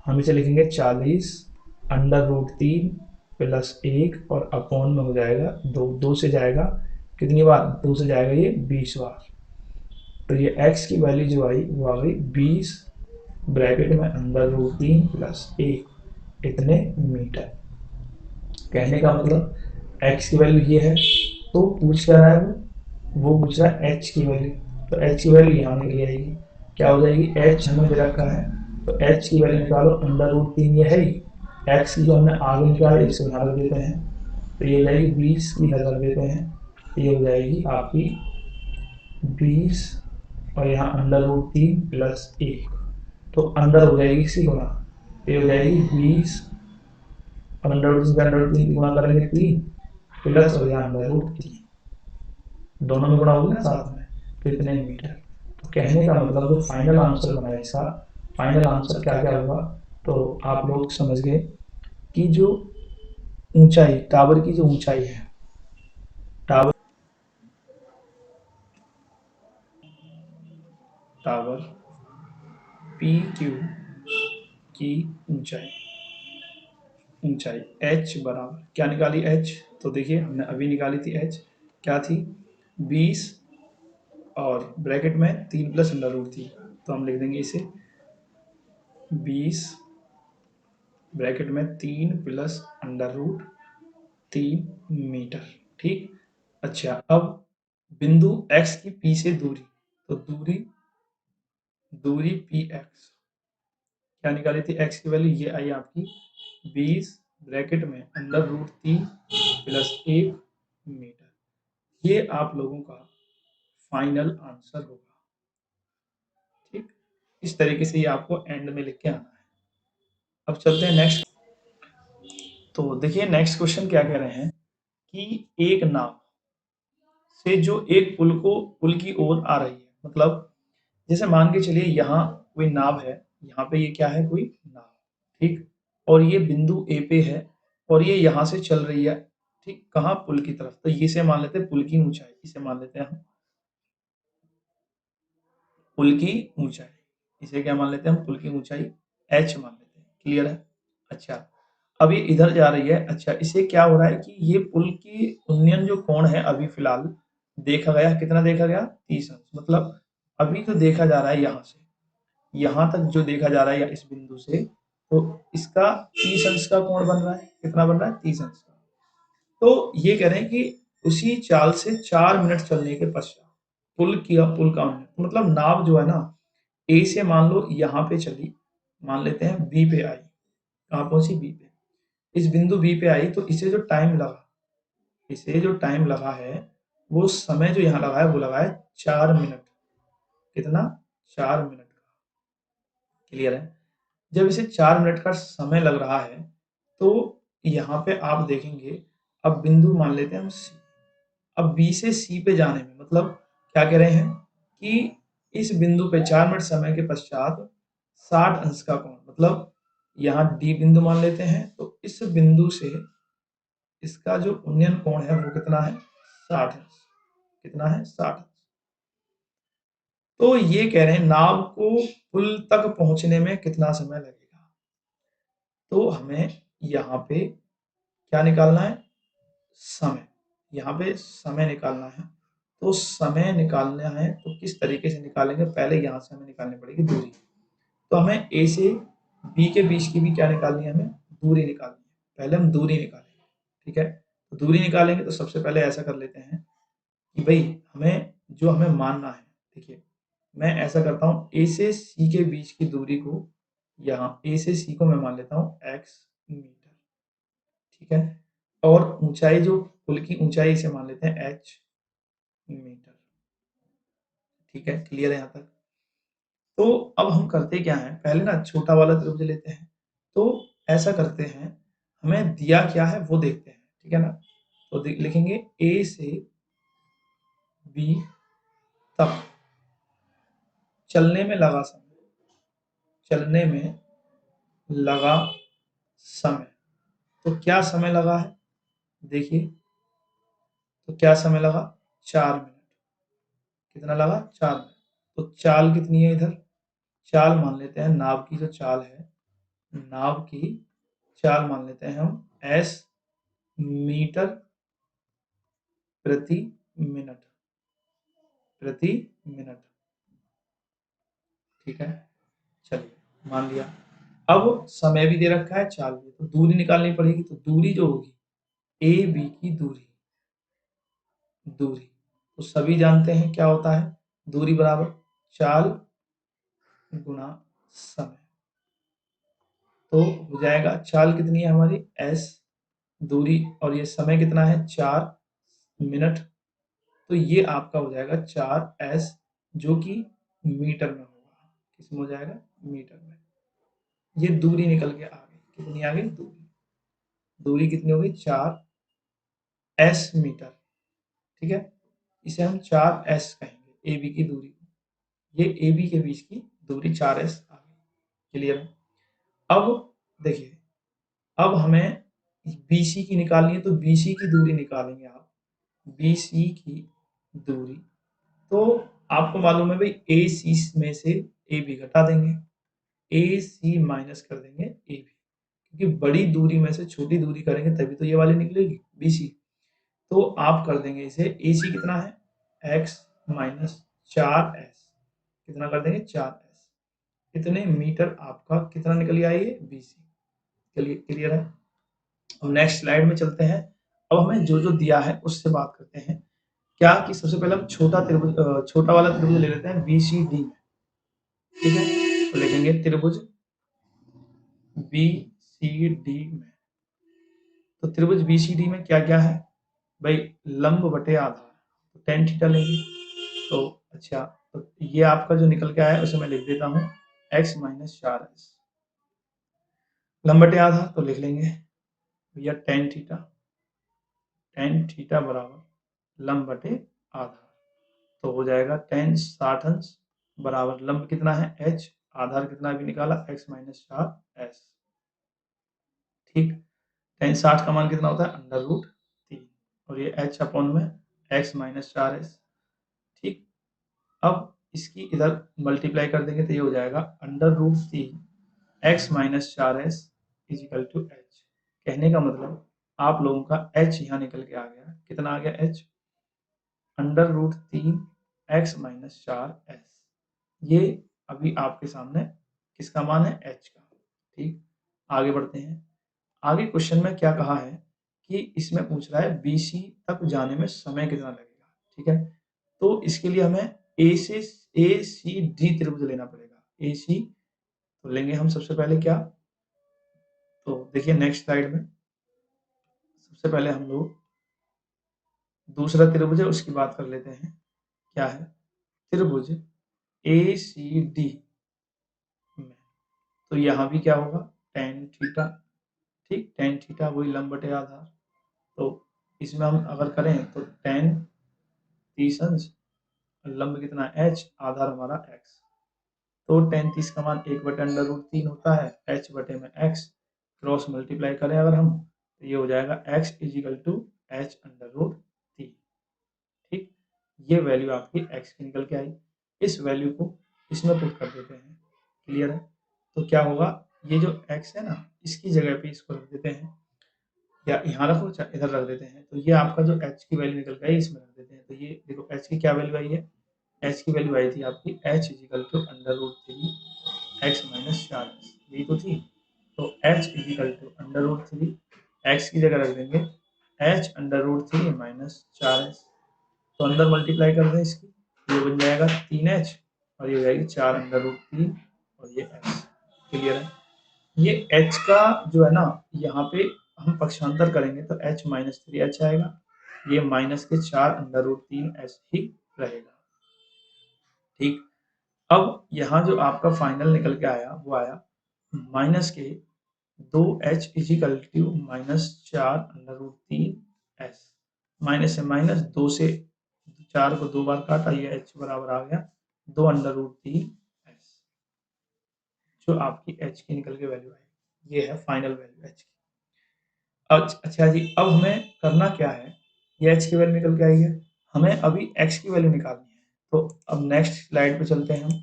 हम इसे लिखेंगे 40 अंडर रूट 3 प्लस 1 और अपॉन में हो जाएगा 2 से जाएगा कितनी बार, 2 से जाएगा ये 20 बार। तो ये x की वैल्यू जो आई वो आ गई 20 ब्रैकेट में अंडर रूट 3 प्लस 1 इतने मीटर। कहने का मतलब x की वैल्यू ये है, तो पूछ क्या रहा है वो पूछ रहा है h की वैल्यू। तो h की वैल्यू यहाँ निकल आएगी, क्या हो जाएगी h हमें दे रखा है तो h की वैल्यू निकालो अंडर रूट 3 ये है ही, x की जो हमने आगे निकाली इसको यहाँ रख देते हैं तो ये हो जाएगी 20 की इधर रख देते हैं, ये हो जाएगी आपकी 20 और यहाँ √3 प्लस 1, तो अंदर हो जाएगी किसी गुणा, ये हो जाएगी 20 और √3 की गुणा करेंगे 3 प्लस और यहाँ √3, दोनों में गुणा होगी ना साथ में, तो इतने मीटर। तो कहने का मतलब जो फाइनल आंसर बना इसका, फाइनल आंसर क्या क्या होगा, तो आप लोग समझ गए कि जो ऊंचाई, टावर की जो ऊंचाई है, टावर टावर पी क्यू की ऊंचाई, ऊंचाई h बराबर क्या निकाली h, तो देखिए हमने अभी निकाली थी h, क्या थी 20 और ब्रैकेट में 3 प्लस अंडर थी, तो हम लिख देंगे इसे 20 ब्रैकेट में 3 प्लस अंडर रूट 3 मीटर। ठीक, अच्छा अब बिंदु x की p से दूरी, तो दूरी दूरी पी एक्स क्या निकाली थी x की वैल्यू, ये आई आपकी 20 ब्रैकेट में अंडर रूट 3 प्लस 1 मीटर। ये आप लोगों का फाइनल आंसर होगा। ठीक, इस तरीके से ये आपको एंड में लिख के आना है। अब चलते हैं नेक्स्ट। तो देखिए नेक्स्ट क्वेश्चन क्या कह रहे हैं कि एक नाव से जो एक पुल की ओर आ रही है, मतलब जैसे मान के चलिए यहाँ कोई नाव है, यहाँ पे ये क्या है, कोई नाव, ठीक, और ये बिंदु ए पे है और ये यहाँ से चल रही है, ठीक, कहाँ, पुल की तरफ, तो इसे मान लेते हैं पुल की ऊंचाई, इसे मान लेते हैं हम पुल की ऊंचाई, इसे क्या मान लेते हैं हम, पुल की ऊंचाई h मान लेते हैं। क्लियर है? अच्छा, अब ये इधर जा रही है। अच्छा, इसे क्या हो रहा है कि ये पुल की उन्नयन जो कोण है अभी फिलहाल देखा गया, कितना देखा गया, 30 अंश, मतलब अभी तो देखा जा रहा है यहाँ से यहाँ तक जो देखा जा रहा है या इस बिंदु से, तो इसका 30 अंश का कोण बन रहा है, कितना बन रहा है, 30 अंश का। तो ये कह रहे हैं कि उसी चाल से 4 मिनट चलने के पश्चात पुल का उन्नयन, मतलब नाव जो है ना, ए से मान लो यहाँ पे चली, मान लेते हैं बी पे आई, कहाँ पहुंची, बी पे, इस बिंदु बी पे आई, तो इसे जो टाइम लगा, इसे जो टाइम लगा है, वो समय जो यहाँ लगा है वो लगा है 4 मिनट, कितना, 4 मिनट का। क्लियर है? जब इसे 4 मिनट का समय लग रहा है, तो यहाँ पे आप देखेंगे, अब बिंदु मान लेते हैं हम सी, अब बी से सी पे जाने में, मतलब क्या कह रहे हैं कि इस बिंदु पे 4 मिनट समय के पश्चात 60 अंश का कोण, मतलब यहाँ डी बिंदु मान लेते हैं, तो इस बिंदु से इसका जो उन्नयन कोण है वो कितना है, 60 अंश, कितना है, 60 अंश। तो ये कह रहे हैं नाव को पुल तक पहुंचने में कितना समय लगेगा, तो हमें यहाँ पे क्या निकालना है, समय, यहाँ पे समय निकालना है। तो समय निकालना है तो किस तरीके से निकालेंगे, पहले यहाँ से हमें निकालनी पड़ेगी दूरी, तो हमें ए से बी के बीच की भी क्या निकालनी है, हमें दूरी निकालनी है, पहले हम दूरी निकालेंगे। ठीक है, तो दूरी निकालेंगे तो सबसे पहले ऐसा कर लेते हैं कि भाई हमें मानना है, देखिए मैं ऐसा करता हूँ, ए से सी के बीच की दूरी को, यहाँ ए से सी को मैं मान लेता हूँ x मीटर, ठीक है, और ऊंचाई जो पुल की ऊंचाई इसे मान लेते हैं h मीटर। ठीक है, क्लियर है यहाँ तक? तो अब हम करते क्या है, पहले ना छोटा वाला त्रिभुज लेते हैं, तो ऐसा करते हैं, हमें दिया क्या है वो देखते हैं, ठीक है ना, तो लिखेंगे ए से बी तक चलने में लगा समय, चलने में लगा समय, तो क्या समय लगा है, देखिए, तो क्या समय लगा, 4 मिनट, कितना लगा, 4 मिनट। तो चाल कितनी है इधर, चाल मान लेते हैं, नाव की जो चाल है, नाव की चाल मान लेते हैं हम s मीटर प्रति मिनट, प्रति मिनट। ठीक है, चलिए मान लिया। अब समय भी दे रखा है, चाल भी, तो दूरी निकालनी पड़ेगी, तो दूरी जो होगी ए बी की दूरी, दूरी तो सभी जानते हैं क्या होता है, दूरी बराबर चाल गुना समय, तो हो जाएगा चाल कितनी है हमारी s, दूरी और ये समय कितना है 4 मिनट, तो ये आपका हो जाएगा 4s जो कि मीटर में होगा। किसमें हो जाएगा? मीटर में। ये दूरी निकल के आ गई। कितनी आ गई? दूरी कितनी हो गई? 4s metre. ठीक है, इसे हम 4s कहेंगे, AB की दूरी को। ये AB के बीच की दूरी 4s आ गई। क्लियर है? अब देखिए, अब हमें BC की निकालनी है, तो BC की दूरी निकालेंगे आप। BC की दूरी, तो आपको मालूम है भाई AC में से AB घटा देंगे, AC माइनस कर देंगे AB, क्योंकि बड़ी दूरी में से छोटी दूरी करेंगे तभी तो ये वाली निकलेगी BC। तो आप कर देंगे इसे, AC कितना है? x माइनस 4s, कितना कर देंगे? 4s। इतने मीटर आपका कितना निकल गया? ये BC। क्लियर है? अब नेक्स्ट स्लाइड में चलते हैं। अब हमें जो जो दिया है उससे बात करते हैं। क्या कि सबसे पहले हम छोटा वाला त्रिभुज ले लेते हैं BCD में। ठीक है, तो लिखेंगे त्रिभुज BCD में। तो त्रिभुज BCD में क्या क्या है भाई? लंब बटे आधार, तो tan थीटा लेंगे। तो अच्छा, तो ये आपका जो निकल के आया है उसे मैं लिख देता हूँ x माइनस 4s। लंब बटे आधार तो लिख लेंगे भैया tan थीटा बराबर लंब बटे आधार, तो हो जाएगा tan 60 अंश बराबर लंब कितना है? h, आधार कितना भी निकाला? x minus 4s। ठीक, tan 60 का मान कितना होता है? अंडर रूट 3, और ये h अपॉन में x माइनस 4s। ठीक, अब इसकी इधर मल्टीप्लाई कर देंगे तो ये हो जाएगा under root 3 x minus 4s equal to h। कहने का मतलब आप लोगों का h यहाँ निकल के आ गया। कितना आ गया? h under root 3 x minus 4s। ये अभी आपके सामने किसका मान है? h का। ठीक, आगे बढ़ते हैं। आगे क्वेश्चन में क्या कहा है कि इसमें पूछ रहा है BC तक जाने में समय कितना लगेगा। ठीक है, तो इसके लिए हमें ACD त्रिभुज लेना पड़ेगा। AC तो लेंगे हम सबसे पहले क्या, तो देखिए नेक्स्ट स्लाइड में सबसे पहले हम लोग दूसरा त्रिभुज है उसकी बात कर लेते हैं। क्या है? त्रिभुज ACD में, तो यहाँ भी क्या होगा? tan theta. ठीक, tan थीटा वही लंब बटे आधार, तो इसमें हम अगर करें तो tan 30 अंश, लंब कितना है? h, आधार हमारा x, तो tan 30 का मान 1/√3 होता है, h बटे में x, क्रॉस मल्टीप्लाई करें अगर हम तो ये हो जाएगा x equal to h under root 3। ठीक, ये वैल्यू आपकी x की निकल के आई। इस वैल्यू को इसमें पुट कर देते हैं। क्लियर है? तो क्या होगा? ये जो x है ना, इसकी जगह पे इसको रख देते हैं, या यहाँ रखो इधर रख देते हैं, तो ये आपका जो h की वैल्यू निकल के आई इसमें रख देते हैं। तो ये देखो h की क्या वैल्यू आई है? h की वैल्यू आई थी आपकी h equal to under root 3 x minus 4s, यही तो थी। तो h equal to under root 3, x की जगह रख देंगे h under root 3 minus 4s, तो अंदर मल्टीप्लाई कर दें इसकी, ये बन जाएगा 3h और ये हो जाएगी 4 अंडर रूट 3 और ये h। क्लियर है? ये h का जो है ना, यहाँ पे हम पक्षांतर करेंगे तो h माइनस 3h आएगा, ये माइनस के 4 अंडर रूट 3h ही रहेगा। ठीक, अब यहाँ जो आपका फाइनल निकल के आया वो आया माइनस के 2h equal to minus 4 under root 3h। Minus से माइनस, 2 से 4 को 2 बार काटा, ये h बराबर आ गया 2 अंडर रूट 3h, जो आपकी h की निकल के वैल्यू आई। ये है फाइनल वैल्यू h की। अच्छा जी, अब हमें करना क्या है? ये h की वैल्यू निकल के आई है, हमें अभी x की वैल्यू निकालनी है। तो अब नेक्स्ट स्लाइड पे चलते हैं हम।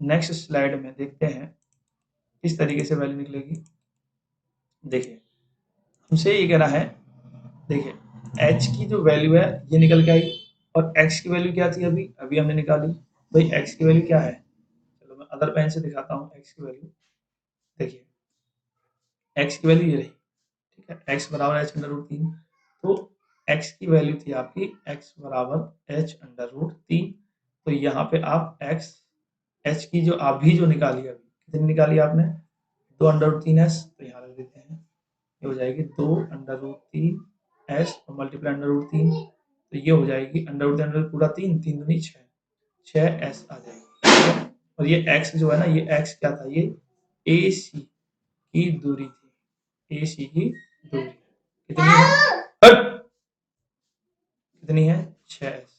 नेक्स्ट स्लाइड में देखते हैं किस तरीके से वैल्यू निकलेगी। देखिए, हमसे ये कह रहा है, देखिए h की जो वैल्यू है ये निकल के आई, और x की वैल्यू क्या थी? अभी अभी हमने निकाली। भाई x की वैल्यू क्या है? चलो मैं अदर पेन से दिखाता हूँ x की वैल्यू। देखिए x की वैल्यू ये रही। ठीक है, x बराबर h अंडर रूट 3, तो x की वैल्यू थी आपकी x बराबर h अंडर रूट 3। तो यहाँ पे आप h की जो अभी जो निकाली, अभी कितनी निकाली आपने? 2 अंडर रूट 3h, तो यहाँ रख देते हैं, ये हो जाएगी 2 अंडर रूट 3h और मल्टीप्लाई अंडर रूट 3, तो ये हो जाएगी अंडर पूरा 3, 3 दूनी 6, 6s आ जाएगी। और ये x जो है ना, ये x क्या था, ये AC की दूरी थी, AC की दूरी कितनी है, कितनी है 6s,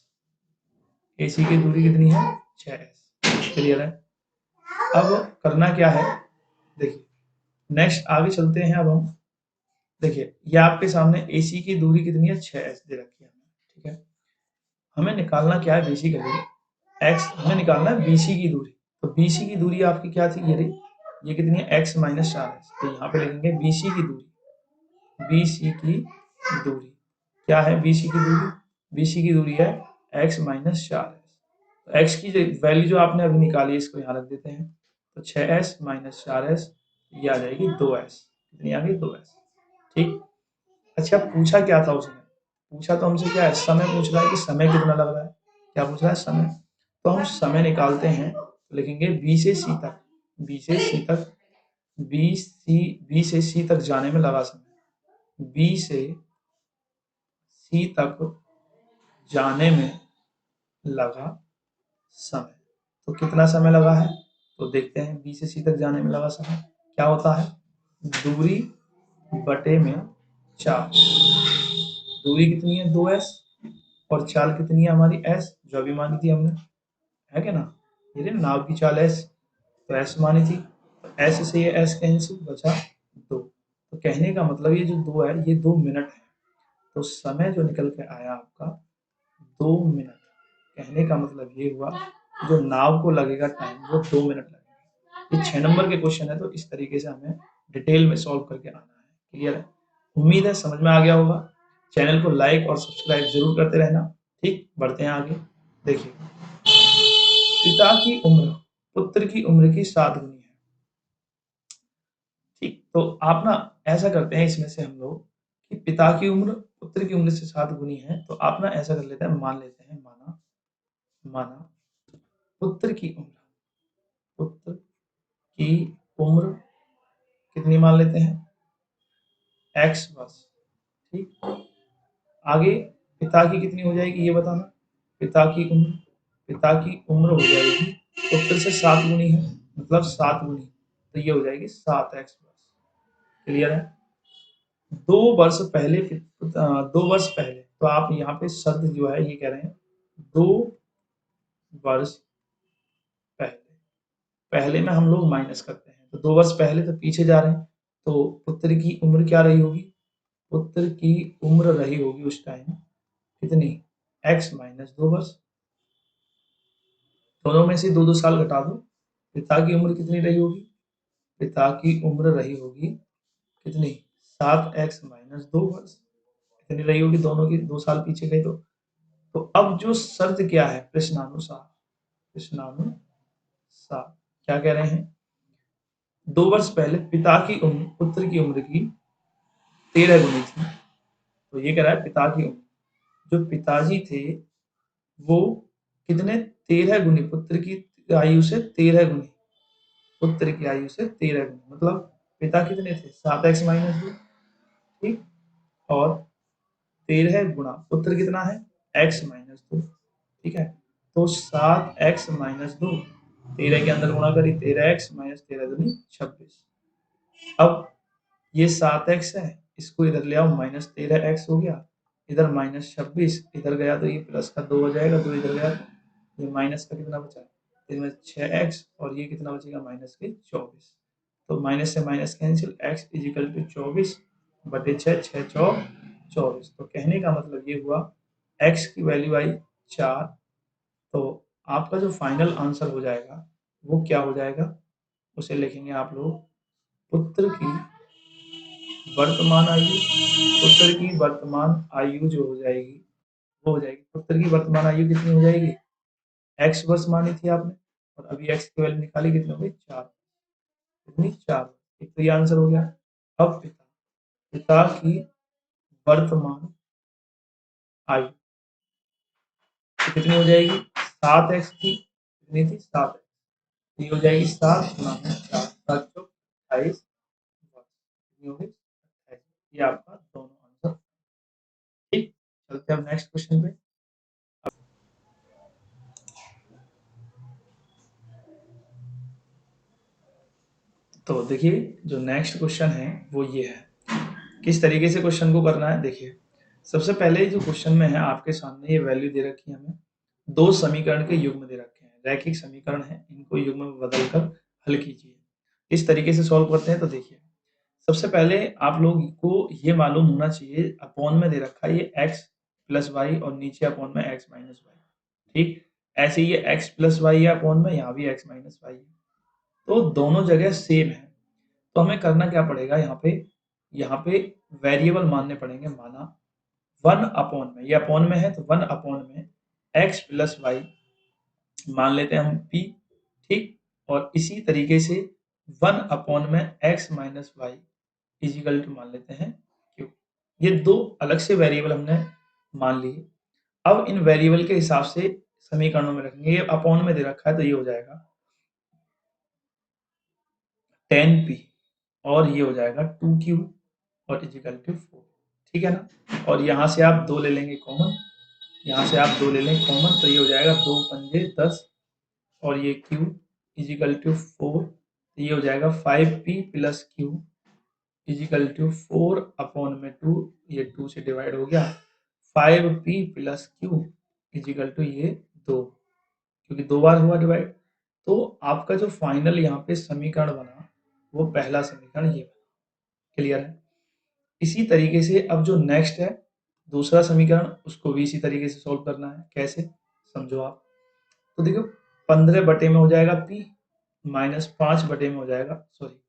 AC की दूरी कितनी है 6s। क्लियर है। अब करना क्या है, देखिए नेक्स्ट आगे चलते हैं। अब हम देखिए ये आपके सामने AC की दूरी कितनी है 6s दे रखी है, ठीक है। हमें निकालना क्या है, बेसिकली x हमें निकालना है BC की दूरी। तो BC की दूरी आपकी क्या थी, ये रही, ये कितनी है x माइनस 4s। तो यहाँ पे लिखेंगे BC की दूरी, BC की दूरी क्या है, BC की दूरी, BC की दूरी है x माइनस 4s। तो x की वैल्यू जो आपने अभी निकाली है इसको यहाँ रख देते हैं। तो 6s माइनस 4s ये आ जाएगी 2s, कितनी आ गई 2s, ठीक। अच्छा पूछा क्या था उसने, पूछा तो हमसे क्या है, समय पूछ रहा है कि समय कितना लग रहा है, क्या पूछ रहा है समय। तो हम समय निकालते हैं, तो लिखेंगे बी से सी तक, बी से सी तक, बी से सी तक जाने में लगा समय, बी से सी तक जाने में लगा समय। तो कितना समय लगा है, तो देखते हैं बी से सी तक जाने में लगा समय क्या होता है, दूरी बटे में 4, दूरी कितनी है 2s और चाल कितनी है हमारी s, जो अभी मानी थी हमने, है क्या ना, ये नाव की चाल s, तो s मानी थी, तो s से ये s कैंसिल, बचा 2। तो कहने का मतलब ये जो 2 है ये 2 मिनट है। तो समय जो निकल के आया आपका 2 मिनट। कहने का मतलब ये हुआ जो नाव को लगेगा टाइम वो 2 मिनट लगेगा। ये 6 नंबर के क्वेश्चन है, तो इस तरीके से हमें डिटेल में सॉल्व करके आना है। क्लियर है, उम्मीद है समझ में आ गया होगा। चैनल को लाइक और सब्सक्राइब जरूर करते रहना। ठीक, बढ़ते हैं आगे। देखिए पिता की उम्र पुत्र की उम्र की 7 गुनी है। ठीक, तो आप ना ऐसा करते हैं इसमें से हम लोग कि पिता की उम्र पुत्र की उम्र से 7 गुनी है, तो आप ना ऐसा कर लेते हैं, मान लेते हैं, माना माना पुत्र की उम्र, पुत्र की उम्र कितनी मान लेते हैं, x वर्ष। ठीक, आगे पिता की कितनी हो जाएगी ये बताना, पिता की उम्र, पिता की उम्र हो जाएगी पुत्र से 7 गुनी है, मतलब 7 गुनी, तो ये हो जाएगी 7x वर्ष। क्लियर है। 2 वर्ष पहले, तो आप यहाँ पे शब्द जो है ये कह रहे हैं 2 वर्ष पहले, पहले में हम लोग माइनस करते हैं, तो 2 वर्ष पहले तो पीछे जा रहे हैं, तो पुत्र की उम्र क्या रही होगी, पुत्र की उम्र रही होगी उस टाइम कितनी, x माइनस 2 वर्ष। दोनों में से 2-2 साल घटा दो, पिता की उम्र कितनी रही होगी, पिता की उम्र रही होगी कितनी, 7x माइनस 2 वर्ष, कितनी रही होगी, दोनों की 2 साल पीछे गए। तो अब जो शर्त क्या है, प्रश्नानुसार, प्रश्नानुसार क्या कह रहे हैं, 2 वर्ष पहले पिता की उम्र पुत्र की उम्र की 13 गुनी थी। तो ये कह रहा है पिता की उम्र, जो पिताजी थे वो कितने, 13 गुनी, पुत्र की आयु से 13 गुनी, पुत्र की आयु से 13 गुनी, मतलब पिता कितने थे 7x माइनस 2, ठीक, और 13 गुणा पुत्र कितना है x माइनस 2, ठीक है। तो 7x माइनस 2, 13 के अंदर गुणा करी, 13x माइनस 13 दूनी 26। अब ये 7x है, इसको इधर ले आओ, माइनस 13x हो गया, इधर माइनस 26, इधर गया तो ये प्लस का 2 हो जाएगा, 2 इधर गया, ये माइनस का कितना बचा, इसमें 6x और ये कितना बचेगा माइनस के 24। तो माइनस से minus cancel, x equal to 24 बटे 6, 6 चौ 24। तो कहने का मतलब ये हुआ x की वैल्यू आई 4। तो आपका जो फाइनल आंसर हो जाएगा वो क्या हो जाएगा, उसे लिखेंगे आप लोग पुत्र की वर्तमान आयु, पुत्र की वर्तमान आयु जो हो जाएगी वो हो जाएगी, पुत्र की वर्तमान आयु कितनी हो जाएगी, x वर्ष मानी थी आपने, और अभी x की वैल्यू निकाली, कितनी हो गई 4, कितनी 4। एक तो ये आंसर हो गया। अब पिता, पिता की वर्तमान आयु तो कितनी हो जाएगी, 7x थी, कितनी थी 7x, ये हो जाएगी 7 गुना 4, 7 चौक 28, कितनी हो गई 28। ये आपका दोनों आंसर। ठीक, चलते हैं अब नेक्स्ट क्वेश्चन पे। तो देखिए जो नेक्स्ट क्वेश्चन है वो ये है। किस तरीके से क्वेश्चन को करना है देखिए। सबसे पहले जो क्वेश्चन में है आपके सामने ये वैल्यू दे रखी है हमें। दो समीकरण के युग्म दे रखे हैं, रैखिक समीकरण है, इनको युग्म में बदलकर हल कीजिए। इस तरीके से सॉल्व करते हैं तो देखिए सबसे पहले आप लोग को ये मालूम होना चाहिए अपॉन में दे रखा है ये x प्लस वाई और नीचे अपॉन में x माइनस वाई। ठीक ऐसे ये x प्लस वाई है अपॉन में, यहाँ भी x माइनस वाई है, तो दोनों जगह सेम है। तो हमें करना क्या पड़ेगा यहाँ पे वेरिएबल मानने पड़ेंगे। माना 1 अपॉन में, ये अपॉन में है तो 1 अपॉन में x प्लस वाई मान लेते हैं हम p। ठीक और इसी तरीके से 1 अपॉन में x minus y equal to मान लेते हैं q। ये दो अलग से वेरिएबल हमने मान लिए। अब इन वेरिएबल के हिसाब से समीकरणों में रखेंगे। ये अपॉन में दे रखा है तो ये हो जाएगा 10p और ये हो जाएगा 2q और इजिकल टू 4। ठीक है ना। और यहाँ से आप 2 ले लेंगे कॉमन, यहाँ से आप 2 ले लेंगे कॉमन तो ये हो जाएगा 2 पंजे 10 और ये q इजिकल टू 4। तो ये हो जाएगा 5p plus q equal to 4 upon में 2, ये 2 से डिवाइड हो गया। 5p plus q equal to ये 2, क्योंकि 2 बार हुआ डिवाइड। तो आपका जो फाइनल यहाँ पे समीकरण बना वो पहला समीकरण ये बना। क्लियर है। इसी तरीके से अब जो नेक्स्ट है दूसरा समीकरण, उसको भी इसी तरीके से सॉल्व करना है। कैसे समझो आप। तो देखो 15 बटे में हो जाएगा p माइनस 5 बटे में हो जाएगा सॉरी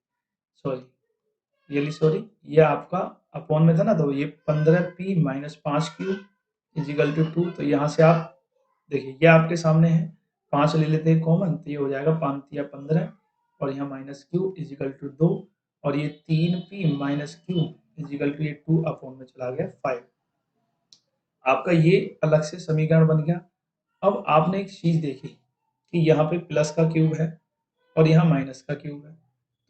सॉरी ये आपका अपॉन में था ना, तो ये 15p minus 5q is equal to 2। तो यहाँ से आप देखिए ये आपके सामने है, 5 ले लेते हैं कॉमन तो ये हो जाएगा 5 या 15 और यहाँ माइनस q इजिकल टू 2 और ये 3p minus q equal to ये 2 अपॉन में चला गया 5। आपका ये अलग से समीकरण बन गया। अब आपने एक चीज देखी कि यहाँ पे प्लस का क्यूब है और यहाँ माइनस का क्यूब है,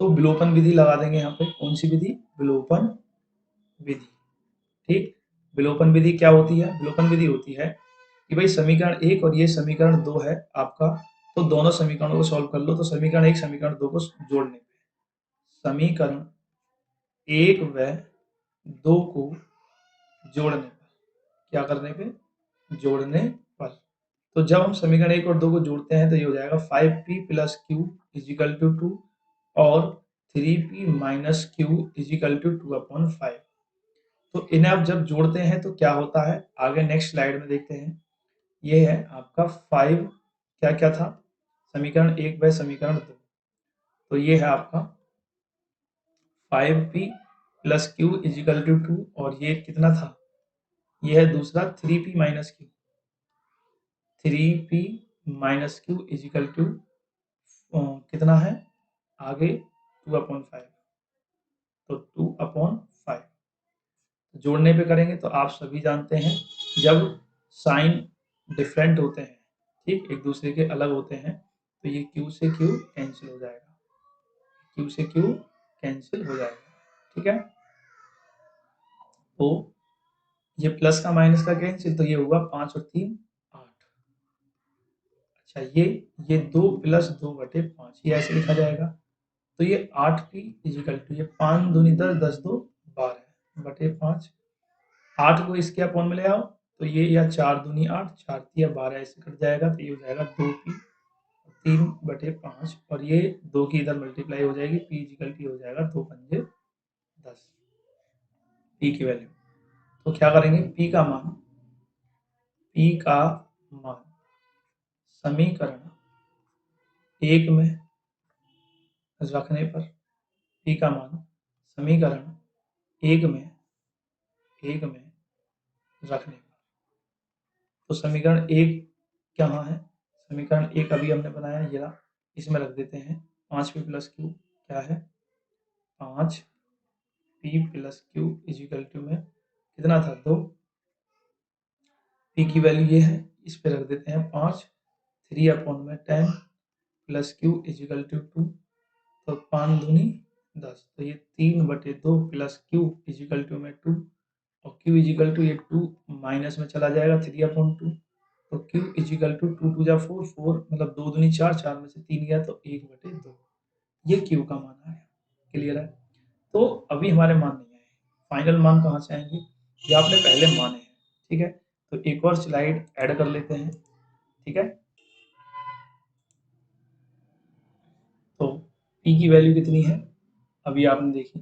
तो विलोपन विधि लगा देंगे। यहाँ पे कौन सी विधि? विलोपन विधि। ठीक विलोपन विधि क्या होती है? विलोपन विधि होती है कि भाई समीकरण 1 और ये समीकरण 2 है आपका, तो दोनों समीकरणों को सॉल्व कर लो। तो समीकरण 1 समीकरण 2 को जोड़ने पे, समीकरण 1 व 2 को जोड़ने पर, क्या करने पे? जोड़ने पर। तो जब हम समीकरण 1 और 2 को जोड़ते हैं तो ये हो जाएगा 5p plus q equal to 2 और 3p minus q equal to 2 upon 5। तो इन्हें आप जब जोड़ते हैं तो क्या होता है आगे नेक्स्ट स्लाइड में देखते हैं। ये है आपका 5 क्या क्या था समीकरण 1 व समीकरण 2, तो ये है आपका 5p plus q equal to 2 और ये कितना था? ये है दूसरा 3p minus q, 3p minus q equal to कितना है आगे 2 अपॉन 5, तो 2 अपॉन 5 जोड़ने पे करेंगे। तो आप सभी जानते हैं जब साइन डिफरेंट होते हैं, ठीक एक दूसरे के अलग होते हैं, तो ये q से q कैंसिल हो जाएगा, q से q कैंसिल हो जाएगा। ठीक है। तो ये प्लस का माइनस का कैंसिल, तो ये हुआ 5 और 3 8। अच्छा ये 2 प्लस 2 बटे 5 ये ऐसे लिखा जाएगा। तो ये 8p इजिकल टू ये 5 दूनी 10 10 दो 12 बटे 5। 8 को इसके अपॉन में ले आओ तो ये या 4 दूनी 8 4 तिया 12 ऐसे कट जाएगा, तो ये हो जाएगा 2p 3 बटे 5 और ये 2 की इधर मल्टीप्लाई हो जाएगी, p इजिकल टू हो जाएगा 2 पंजे 10 p की वैल्यू। तो क्या करेंगे p का मान समीकरण 1 में रखने पर, p का मान समीकरण 1 में रखने पर, तो समीकरण 1 कहाँ है? समीकरण 1 अभी हमने बनाया ये रहा, इसमें रख देते हैं 5p प्लस q क्या है 5p plus q equal to में कितना था 2, p की वैल्यू ये है, इस पे रख देते हैं 5, 3 अपॉन में 10 प्लस q इजिकल टू 2, तो 5 दूनी 10, तो ये 3 बटे 2 प्लस q इजिकल टू में 2 और q इजिकल टू ये 2 माइनस में चला जाएगा 3 अपॉन 2, तो q इजिकल टू 2 2 जा 4 4 मतलब 2 दूनी 4 4 में से 3 गया तो 1 बटे 2, ये q का मान आया। क्लियर है? तो अभी हमारे मान नहीं आए, फाइनल मान कहाँ से आएंगे, ये आपने पहले माने हैं, ठीक है? तो एक और स्लाइड ऐड कर लेते हैं, ठीक है? तो p की वैल्यू कितनी है अभी आपने देखी,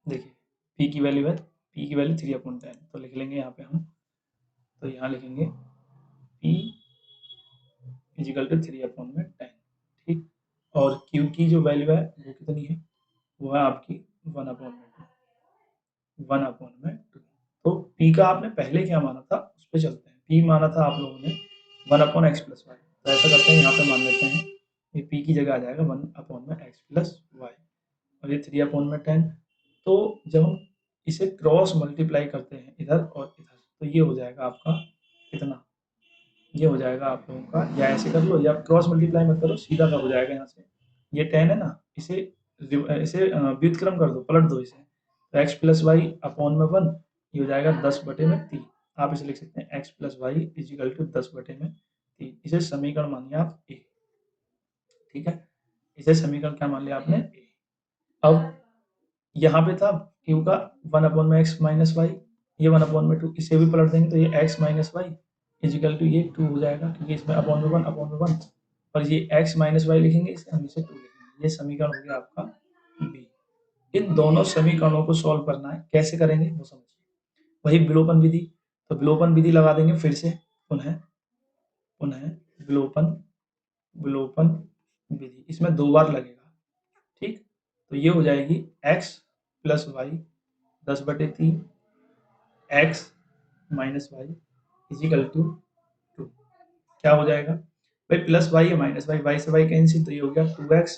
देखिए p की वैल्यू है, p की वैल्यू 3/10, तो लिख लेंगे यहाँ पे हम, तो यहाँ लिखेंगे p इजिकल टू 3/10, ठीक? और q की जो वैल्यू है वो कितनी है, वो है आपकी 1/2। तो p का आपने पहले क्या माना था उस पर चलते हैं। p माना था आप लोगों ने 1/x+y, तो ऐसा करते हैं यहाँ पे मान लेते हैं ये p की जगह आ जाएगा 1/x+y, और ये 3/10। तो जब हम इसे क्रॉस मल्टीप्लाई करते हैं इधर और इधर, तो ये हो जाएगा आपका कितना, ये हो जाएगा आप लोगों का, या ऐसे कर लो या क्रॉस मल्टीप्लाई मत करो, सीधा का हो जाएगा यहाँ से, ये 10 है ना, इसे इसे व्युत्क्रम कर दो, पलट दो इसे, तो x+y/1, ये हो जाएगा 10/3। आप इसे लिख सकते हैं x+y इजिकल टू 10/3, इसे समीकरण मानिए आप ए, ठीक है? इसे समीकरण क्या मान लिया आपने, ए। अब यहाँ पे था q का 1/x-y, ये 1/2, इसे भी पलट देंगे तो ये x minus y equal to ये 2 हो जाएगा, क्योंकि इसमें अपॉन में 1, और ये x माइनस वाई लिखेंगे, इसे हम इसे 2 लिखेंगे। ये समीकरण हो गया आपका बी। इन दोनों समीकरणों को सॉल्व करना है, कैसे करेंगे वो समझिए, वही विलोपन विधि, तो विलोपन विधि लगा देंगे फिर से, पुनः पुनः विलोपन विलोपन विधि, इसमें 2 बार लगेगा, ठीक? तो ये हो जाएगी x+y 10/3 x minus y equal to 2, क्या हो जाएगा भाई, प्लस वाई या माइनस वाई, वाई से वाई कैंसिल, तो ये हो गया 2x,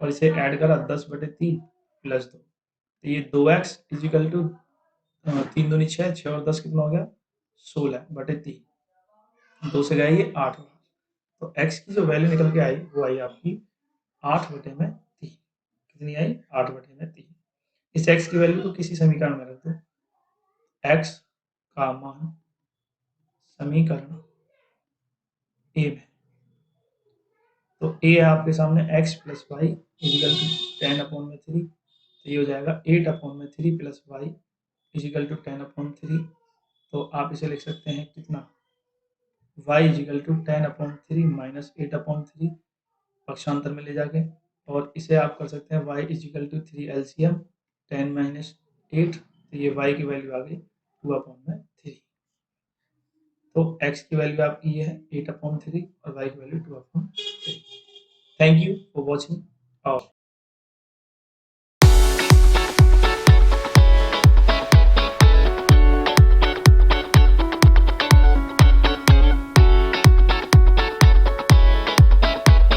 और इसे ऐड करा 10/3 +2, तो ये 2x इजिकल टू 3 दूनी 6, 6 और 10 कितना हो गया 16/3, 2 से गया ये 8, तो x की जो वैल्यू निकल के आई वो आई आपकी 8/3, कितनी आई 8/3। इस x की वैल्यू को किसी समीकरण में रख दो, x का मान समीकरण ए में, तो ए है आपके सामने x+y इजिकल टू 10/3, तो ये हो जाएगा 8/3 प्लस वाई इजिकल टू 10/3, तो आप इसे लिख सकते हैं कितना, y इजिकल टू 10/3 माइनस 8/3, पक्षांतर में ले जाके, और इसे आप कर सकते हैं y इजिकल टू 3 LCM 10 माइनस 8, तो ये y की वैल्यू आ गई 2/3, तो x की वैल्यू आपकी ये है 8/3 और y की value 2/3। Thank you for watching. और